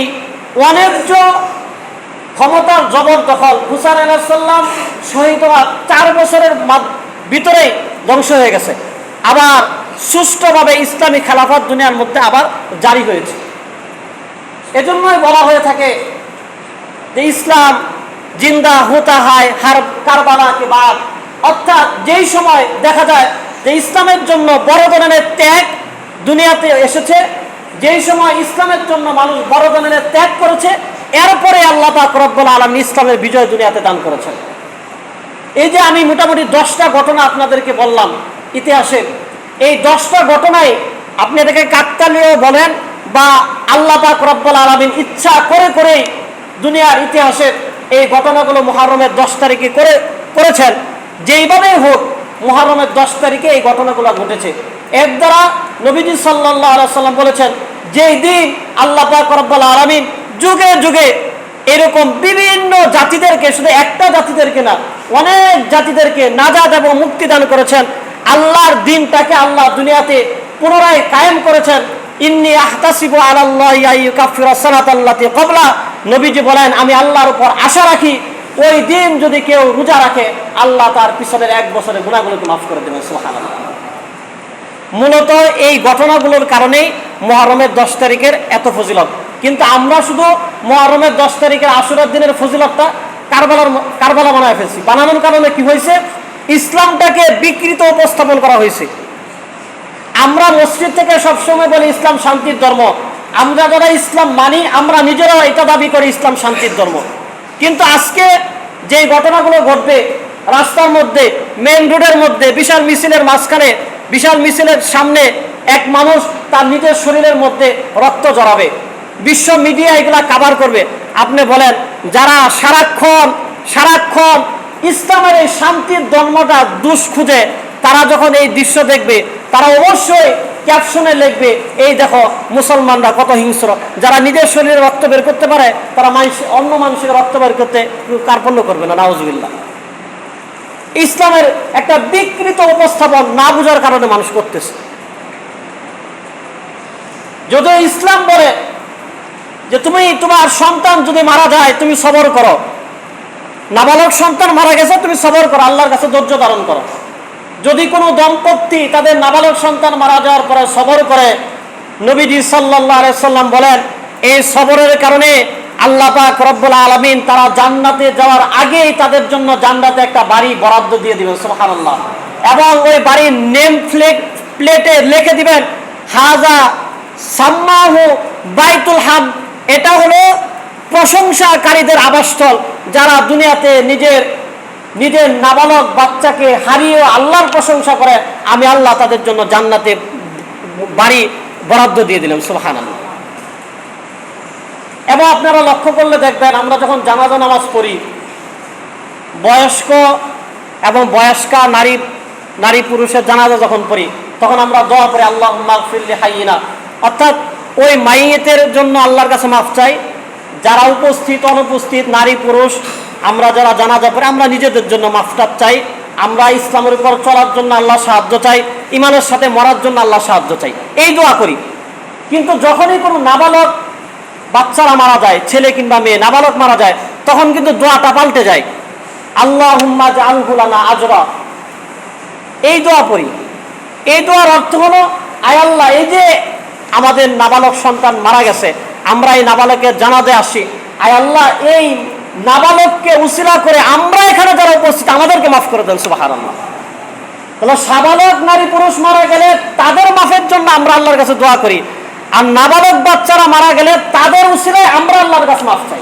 S1: অন্যায্য ক্ষমতার জবরদখল হুসাইন আলাইহিস সালাম শহীদ হওয়ার 4 বছরের ভিতরেই ধ্বংস হয়ে গেছে, আবার সুষ্ঠুভাবে ইসলামী খেলাফত দুনিয়ার মধ্যে আবার জারি হয়েছে। এজন্যই বলা হয়ে থাকে যে ইসলাম জিন্দা হোতা হয় হার কারবালা কে বাদ, অর্থাৎ যেই সময় দেখা যায় যে ইসলামের জন্য বড় ধরনের ত্যাগ দুনিয়াতে এসেছে, যেই সময় ইসলামের জন্য মানুষ বড় ধরনের ত্যাগ করেছে, এরপরে আল্লাহ পাক রব্বুল আলামিন ইসলামের বিজয় দুনিয়াতে দান করেছেন। এই যে আমি মোটামুটি 10টা ঘটনা আপনাদেরকে বললাম ইতিহাসের, এই 10টা ঘটনায় আপনি এটাকে কাকতালীয় বলেন বা আল্লাহ পাক রব্বুল আলামিন ইচ্ছা করে করেই দুনিয়ার ইতিহাসের এই ঘটনাগুলো মুহররমের 10 তারিখে করেছেন। যেইভাবেই হোক মুহররমের 10 তারিখে এই ঘটনাগুলো ঘটেছে। এর দ্বারা নবীজি সাল্লাল্লাহু আলাইহি সাল্লাম বলেছেন, যেই দিন আল্লাহ পাক রব্বুল আলামিন যুগে যুগে এরকম বিভিন্ন জাতিদেরকে, শুধু একটা জাতিদেরকে না, অনেক জাতিদেরকে নাজাত এবং মুক্তি দান করেছেন, আল্লাহর দ্বীনটাকে আল্লাহ দুনিয়াতে পুনরায় কায়েম করেছেন। ইন্নী আহতাসিবু আলাল্লাহি আইয়ুকাফিরা সানাতাল্লাতী ক্বাবলা, নবীজি বলেন আমি আল্লাহর উপর আশা রাখি ওই দিন যদি কেউ রোজা রাখে আল্লাহ তার পিছনের 1 বছরের গুনাহগুলোকে মাফ করে দেবেন। সুবহানাল্লাহ। মূলত এই ঘটনাগুলোর কারণেই মুহররমের 10 তারিখের এত ফজিলত। কিন্তু আমরা শুধু মুহররমের 10 তারিখের আশুরার দিনের ফজিলতটা কারবালা বানায় ফেলছি। বানানোর কারণে কি হয়েছে? ইসলামটাকে বিকৃত উপস্থাপন করা হয়েছে। আমরা মসজিদ থেকে সবসময় বলি ইসলাম শান্তির ধর্ম, আমরা যারা ইসলাম মানি আমরা নিজেরাও এটা দাবি করি ইসলাম শান্তির ধর্ম, কিন্তু আজকে যে ঘটনাগুলো ঘটবে রাস্তার মধ্যে, মেইন রোডের মধ্যে, বিশাল মিছিলের মাঝখানে, বিশাল মিছিলের সামনে এক মানুষ তার নিজের শরীরের মধ্যে রক্ত জড়াবে, বিশ্ব মিডিয়া এগুলা কভার করবে। আপনি বলেন যারা সারাক্ষণ ইসলামের এই শান্তির ধর্মটা দুষ খুঁজে, তারা যখন এই দৃশ্য দেখবে তারা অবশ্যই ক্যাপশনে লিখবে এই দেখো মুসলমানরা কত হিংস্র, যারা নিজের শরীরে রক্ত বের করতে পারে তারা অন্য মানুষের রক্ত বের করতে কার্পণ্য করবে না। নাউজুবিল্লাহ। ইসলামের একটা বিকৃত উপস্থাপন না বুঝার কারণে মানুষ করতেছে। যদিও ইসলাম বলে যে তুমি তোমার সন্তান যদি মারা যায় তুমি সবর করো, নাবালক সন্তান মারা গেছে তুমি সবর করো, আল্লাহর কাছে ধৈর্য ধারণ করো। যদি কোনো দম্পতি তাদের নাবালক সন্তান মারা যাওয়ার পরে সবর করে, নবীজি সাল্লাল্লাহু আলাইহি সাল্লাম বলেন এই সবরের কারণে আল্লাহ পাক রব্বুল আলামিন তারা জান্নাতে যাওয়ার আগেই তাদের জন্য জান্নাতে একটা বাড়ি বরাদ্দ দিয়ে দিবেন। সুবহানাল্লাহ। এবং ওই বাড়ির নেম প্লেটে লিখে দিবেন হাজা সাম্মাহু বাইতুল হাম, এটা হলো প্রশংসাকারীদের আবাসস্থল। যারা দুনিয়াতে নিজের নাবালক বাচ্চাকে হারিয়ে আল্লাহর প্রশংসা করে, আমি আল্লাহ তাদের জন্য জান্নাতে বাড়ি বরাদ্দ দিয়ে দিলাম। সুবহানাল্লাহ। এবং আপনারা লক্ষ্য করলে দেখবেন আমরা যখন জানাজা নামাজ পড়ি, বয়স্ক এবং বয়স্কা নারী পুরুষের জানাজা যখন পড়ি তখন আমরা দোয়া করি আল্লাহুম্মা গফির লিহাইয়িনা, অর্থাৎ ওই মাইয়েতের জন্য আল্লাহর কাছে মাফ চাই। যারা উপস্থিত অনুপস্থিত নারী পুরুষ আমরা যারা জানাজা পড়ি আমরা নিজেদের জন্য মাফটা চাই, আমরা ইসলামের উপর চলার জন্য আল্লাহ সাহায্য চাই, ইমানের সাথে মরার জন্য আল্লাহ সাহায্য চাই, এই দোয়া করি। কিন্তু যখনই কোনো নাবালক বাচ্চারা মারা যায়, ছেলে কিংবা মেয়ে নাবালক মারা যায়, তখন কিন্তু দোয়াটা পাল্টে যায়। আল্লাহুম্মা জাআলহু লানা আজরা, এই দোয়া পড়ি। এই দোয়ার অর্থ হলো, আয় আল্লাহ, এই যে আমাদের নাবালক সন্তান মারা গেছে, আমরা এই নাবালকের জানাজা আসি, আয় আল্লাহ এই নাবালককে উসিলা করে আমরা এখানে যারা উপস্থিত আমাদেরকে মাফ করে দেন। সুবহানাল্লাহ। তাহলে সাবালক নারী পুরুষ মারা গেলে তাদের মাফের জন্য আমরা আল্লাহর কাছে দোয়া করি, আর নাবালক বাচ্চারা মারা গেলে তাদের উসিলায় আমরা আল্লাহর কাছে মাফ চাই।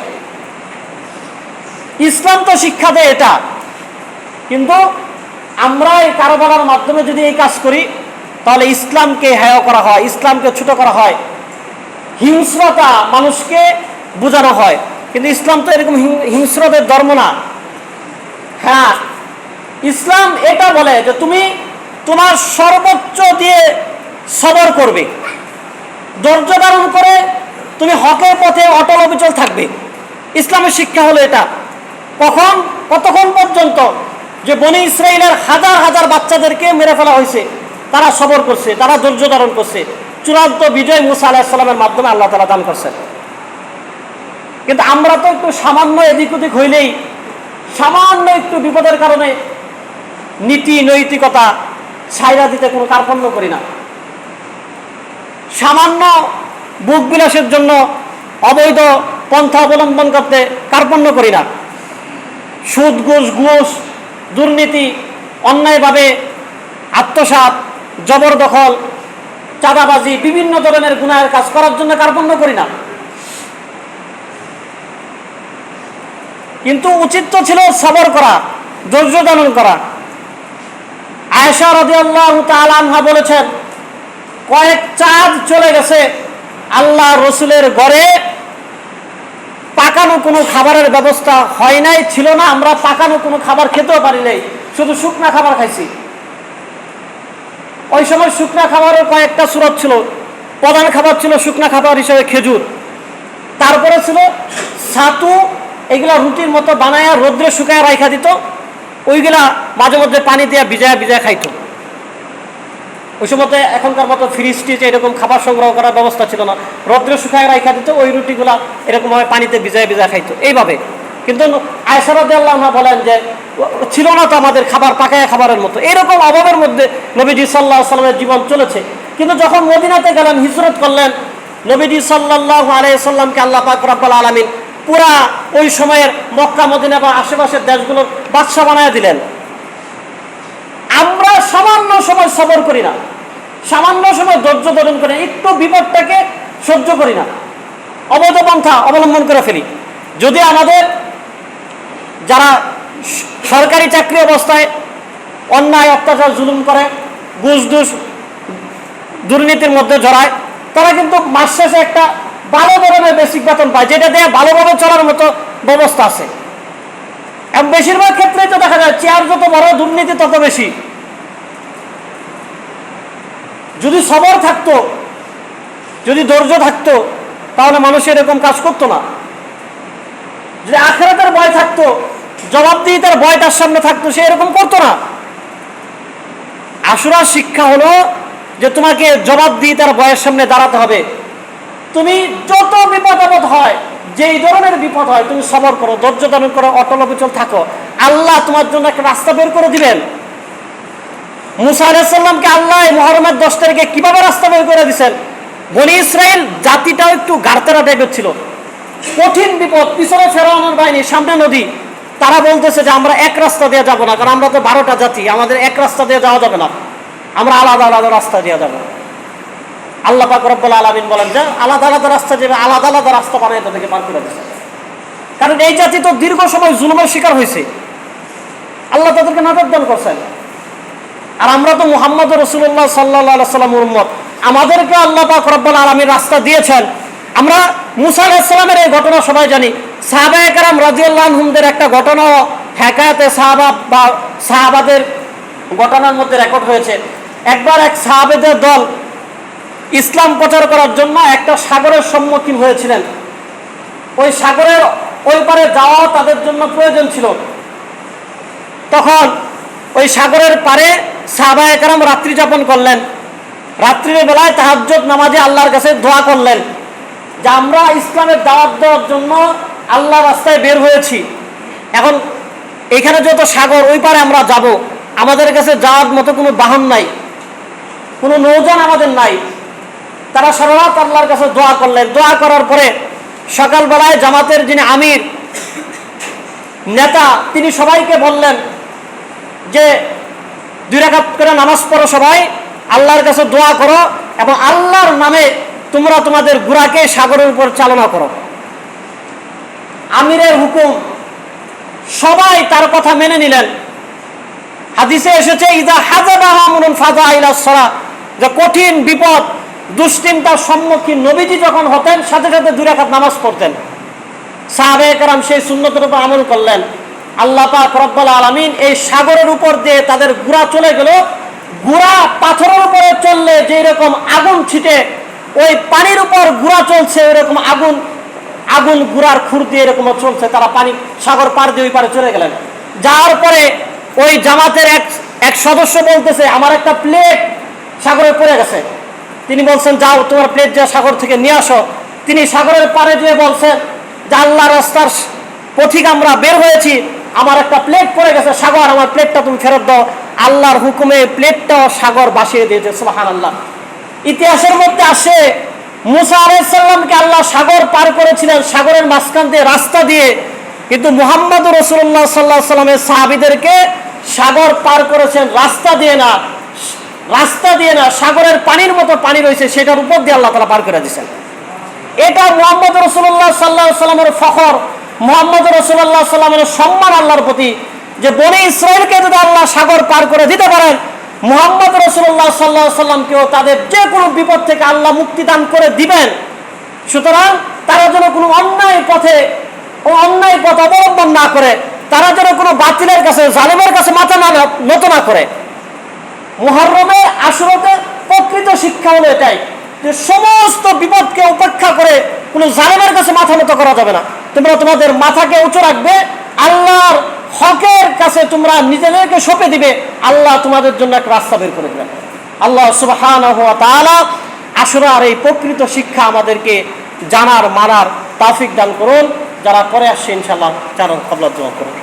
S1: ইসলাম তো শিক্ষা দেয় এটা, কিন্তু আমরা এই কারবালার মাধ্যমে যদি এই কাজ করি তাহলে ইসলামকে হেয় করা হয়, ইসলামকে ছোট করা হয়, হিংস্রতা মানুষকে বোঝানো হয়। কিন্তু ইসলাম তো এরকম হিংস্রদের ধর্ম না। হ্যাঁ, ইসলাম এটা বলে যে তুমি তোমার সর্বোচ্চ দিয়ে সবর করবে, ধৈর্য ধারণ করে তুমি হকের পথে অটল অবিচল থাকবে। ইসলামের শিক্ষা হলো এটা। কতক্ষণ পর্যন্ত? যে বনি ইসরাইলের হাজার হাজার বাচ্চাদেরকে মেরে ফেলা হয়েছে, তারা সবর করছে, তারা ধৈর্য ধারণ করছে। চূড়ান্ত বিজয় মুসা আলাইহিস সালামের মাধ্যমে আল্লাহ তাআলা দান করছেন। কিন্তু আমরা তো একটু সামান্য এদিক ওদিক হইলেই, সামান্য একটু বিপদের কারণে নীতি নৈতিকতা ছাইরা দিতে কোনো কার্পণ্য করি না। সামান্য বুক বিলাসের জন্য অবৈধ পন্থা অবলম্বন করতে কার্পণ্য করি না। সুদ ঘুষ দুর্নীতি, অন্যায়ভাবে আত্মসাৎ, জবরদখল, চাঁদাবাজি, বিভিন্ন ধরনের গুনাহের কাজ করার জন্য কার্পণ্য করি না। কিন্তু উচিত তো ছিল সবর করা, ধৈর্য ধারণ করা। আয়েশা রাদিয়াল্লাহু তাআলা আনহা বলেছেন, কয়েক চাঁদ চলে গেছে আল্লাহ রসুলের ঘরে পাকানো কোনো খাবারের ব্যবস্থা হয় নাই, ছিল না। আমরা পাকানো কোনো খাবার খেতেও পারি নাই, শুধু শুকনা খাবার খাইছি। ওই সময় শুকনা খাবারের কয়েকটা সুরত ছিল। প্রধান খাবার ছিল শুকনা খাবার হিসেবে খেজুর, তারপরে ছিল ছাতু, এগুলা রুটির মতো বানায়া রোদ্রে শুকায় রাখা দিত, ওইগুলা মাঝে মধ্যে পানি দিয়ে ভিজায় খাইতো। ওই সময় এখনকার মতো ফ্রিজ টিজ এরকম খাবার সংগ্রহ করার ব্যবস্থা ছিল না, রৌদ্রে শুকায় রাখা দিত, ওই রুটিগুলা এরকমভাবে পানিতে ভিজায় খাইতো এইভাবে। কিন্তু আয়েশা রাদিয়াল্লাহু আনহা বলেন যে ছিল না তো আমাদের খাবার পাকায়া খাবারের মতো। এরকম অভাবের মধ্যে নবীজি সাল্লাল্লাহু আলাইহি সাল্লামের জীবন চলেছে। কিন্তু যখন মদিনাতে গেলেন, হিজরত করলেন, নবীজি সাল্লাল্লাহু আলাইহি সাল্লামকে আল্লাহ পাক রব্বুল আলামিন পুরা ওই সময়ের মক্কা মদিনা বা আশেপাশের দেশগুলোর বাদশা বানায় দিলেন। আমরা সামান্য সময় সবর করি না, সামান্য সময় ধৈর্য ধারণ করি, একটু বিপদটাকে সহ্য করি না, অবৈধ পন্থা অবলম্বন করে ফেলি। যদি আমাদের যারা সরকারি চাকরি অবস্থায় অন্যায় অত্যাচার জুলুম করে, ঘুষ দুর্নীতির মধ্যে জড়ায়, তারা কিন্তু মাস শেষে একটা ভালো ধরনের বেসিক বেতন পায়, যেটা দিয়ে ভালোভাবে চলার মতো ব্যবস্থা আছে। এবং বেশিরভাগ ক্ষেত্রেই তো দেখা যায় চেয়ার যত বড় দুর্নীতি তত বেশি। যদি সবর থাকতো, যদি ধৈর্য থাকতো, তাহলে মানুষ এরকম কাজ করতো না। যদি আখিরাতের ভয় থাকতো, জবাবদিহিতার ভয় তার সামনে থাকতো, সে এরকম করতো না। আশুরার শিক্ষা হলো যে তোমাকে জবাবদিহিতার ভয়ের সামনে দাঁড়াতে হবে। তুমি যত বিপদ আপদ হয়, যেই ধরনের বিপদ হয়, তুমি সবর করো, ধৈর্য ধারণ করো, অটল অবিচল থাকো, আল্লাহ তোমার জন্য একটা রাস্তা বের করে দিবেন। মুসা আলাইহিস সালামকে আল্লাহ মুহররমের 10 তারিখে কিভাবে রাস্তা বের করে দিয়েছেন? বনি ইসরাইল জাতিটাও একটু গাড়তেরা টাইপের ছিল, কঠিন বিপদ, পিছনে ফেরাউনের বাহিনী, সামনে নদী। তারা বলতেছে যে আমরা এক রাস্তা দিয়ে যাবো না, কারণ আমরা তো 12টা জাতি, আমাদের এক রাস্তা দিয়ে যাওয়া যাবে না, আমরা আলাদা আলাদা রাস্তা দিয়ে যাবো। আল্লাহ পাক রব্বুল আলামিন বলেন যে আলাদা আলাদা রাস্তা যাবে, আলাদা আলাদা রাস্তা বানিয়ে তাদেরকে পার করে দিয়েছে। কারণ এই জাতি তো দীর্ঘ সময় জুলুমের শিকার হয়েছে, আল্লাহ তাদেরকে নাজাত দান করছেন। আর আমরা তো মুহাম্মদ রাসূলুল্লাহ সাল্লাল্লাহু আলাইহি ওয়াসাল্লামের উম্মত, আমাদেরকে আল্লাহ পাক রব্বুল আলামিন রাস্তা দিয়েছেন। আমরা মুসা আলাইহিস সালামের এই ঘটনা সবাই জানি। সাহাবায়ে কেরাম রাদিয়াল্লাহু আনহুমদের একটা ঘটনা হেকায়াতে সাহাবা বা সাহাবাদের ঘটনার মধ্যে রেকর্ড হয়েছে। একবার এক সাহাবেদের দল ইসলাম প্রচার করার জন্য একটা সাগরের সম্মুখীন হয়েছিলেন। ওই সাগরের ওই পারে যাওয়া তাদের জন্য প্রয়োজন ছিল। তখন ওই সাগরের পারে সাহাবায়ে কেরাম রাত্রি যাপন করলেন। রাত্রির বেলায় তাহাজ্জুদ নামাজে আল্লাহর কাছে দোয়া করলেন যে আমরা ইসলামের দাওয়াত দেওয়ার জন্য আল্লাহর রাস্তায় বের হয়েছি। এখন এখানে যত সাগর, ওই পারে আমরা যাব, আমাদের কাছে যাওয়ার মতো কোনো বাহন নাই, কোনো নৌযান আমাদের নাই। তারা সারা রাত আল্লাহর কাছে দোয়া করলেন। দোয়া করার পরে সকালবেলায় জামাতের যিনি আমির নেতা, তিনি সবাইকে বললেন যে 2 রাকাত করে নামাজ পড়ো, সবাই আল্লাহর কাছে দোয়া করো এবং আল্লাহর নামে তোমরা তোমাদের ঘোড়াকে সাগরের উপর চালনা করো। আমিরের হুকুম, সবাই তার কথা মেনে নিলেন। হাদিসে এসেছে ইদা হাযাবাহা আমরুন ফাযা ইলা সালাহ, যে কঠিন বিপদ দুশ্চিন্তার সম্মুখীন নবীজি যখন হতেন সাথে সাথে 2 রাকাত নামাজ পড়তেন। সাহাবায়ে কেরাম সেই সুন্নতের উপর আমল করলেন। আল্লাহ পাক রব্বুল আলামিন এই সাগরের উপর দিয়ে তাদের ঘোড়া চলে গেল। ঘোড়া পাথরের উপরে চললে যেই রকম আগুন ছিটে, ওই পানির উপর ঘোড়া চলছে এরকম আগুন আগুন ঘোড়ার খুর দিয়ে এরকম চলছে। তারা পানি সাগর পার দিয়ে ওই পারে চলে গেলেন। যাওয়ার পরে ওই জামাতের এক সদস্য বলতেছে আমার একটা প্লেট সাগরে পড়ে গেছে। তিনি বলছেন যাও তোমার প্লেট যা সাগর থেকে নিয়ে আসো। তিনি সাগরের পাড়ে দিয়ে বলছেন যে আল্লাহ রাস্তার পথিক আমরা বের হয়েছি, আমার একটা প্লেট পড়ে গেছে সাগর, আমার প্লেটটা তুমি ফেরত দাও। আল্লাহর হুকুমে প্লেটটাও সাগর ভাসিয়ে দিয়েছে। সুবহানাল্লাহ। ইতিহাসের মধ্যে আসে মুসা আলাইহিস সালামকে আল্লাহ সাগর পার করেছিলেন সাগরের মাঝখান দিয়ে রাস্তা দিয়ে, কিন্তু মুহাম্মদ রাসূলুল্লাহ সাল্লাল্লাহু আলাইহি সাল্লামের সাহাবীদেরকে সাগর পার করেছেন রাস্তা দিয়ে না, রাস্তা দিয়ে না, সাগরের পানির মতো পানি রয়েছে সেটার উপর দিয়ে আল্লাহ তাআলা পার করে দিয়েছেন। এটা মুহাম্মদ রাসূলুল্লাহ সাল্লাল্লাহু আলাইহি সাল্লামের ফখর, মুহাম্মদ রাসূলুল্লাহ সাল্লাল্লাহু আলাইহি সাল্লামের সম্মান আল্লাহর প্রতি, যে বনী ইসরাইলকে যদি আল্লাহ সাগর পার করে দিতে পারেন, মুহাম্মদ রাসূলুল্লাহ সাল্লাল্লাহু আলাইহি সাল্লামকেও তাদের যে কোনো বিপদ থেকে আল্লাহ মুক্তি দান করে দিবেন। সুতরাং তারা যেন কোনো অন্যায় পথ অবলম্বন না করে, তারা যেন কোনো বাতিলের কাছে, জালেমের কাছে মাথা নত না করে। মুহররমে আশুরাতের প্রকৃত শিক্ষা হলো এটাই, যে সমস্ত বিপদকে উপেক্ষা করে কোনো জালেমের কাছে মাথা নত করা যাবে না। তোমরা তোমাদের মাথাকে উঁচু রাখবে, আল্লাহর হকের কাছে তোমরা নিজেদেরকে সঁপে দিবে, আল্লাহ তোমাদের জন্য এক রাস্তা বের করে দেবেন। আল্লাহ সুবহানাহু ওয়া তাআলা আশুরার এই প্রকৃত শিক্ষা আমাদেরকে জানার, মানার তৌফিক দান করুন। যারা পরে আসছে ইনশাআল্লাহ জানার কবুল করুন।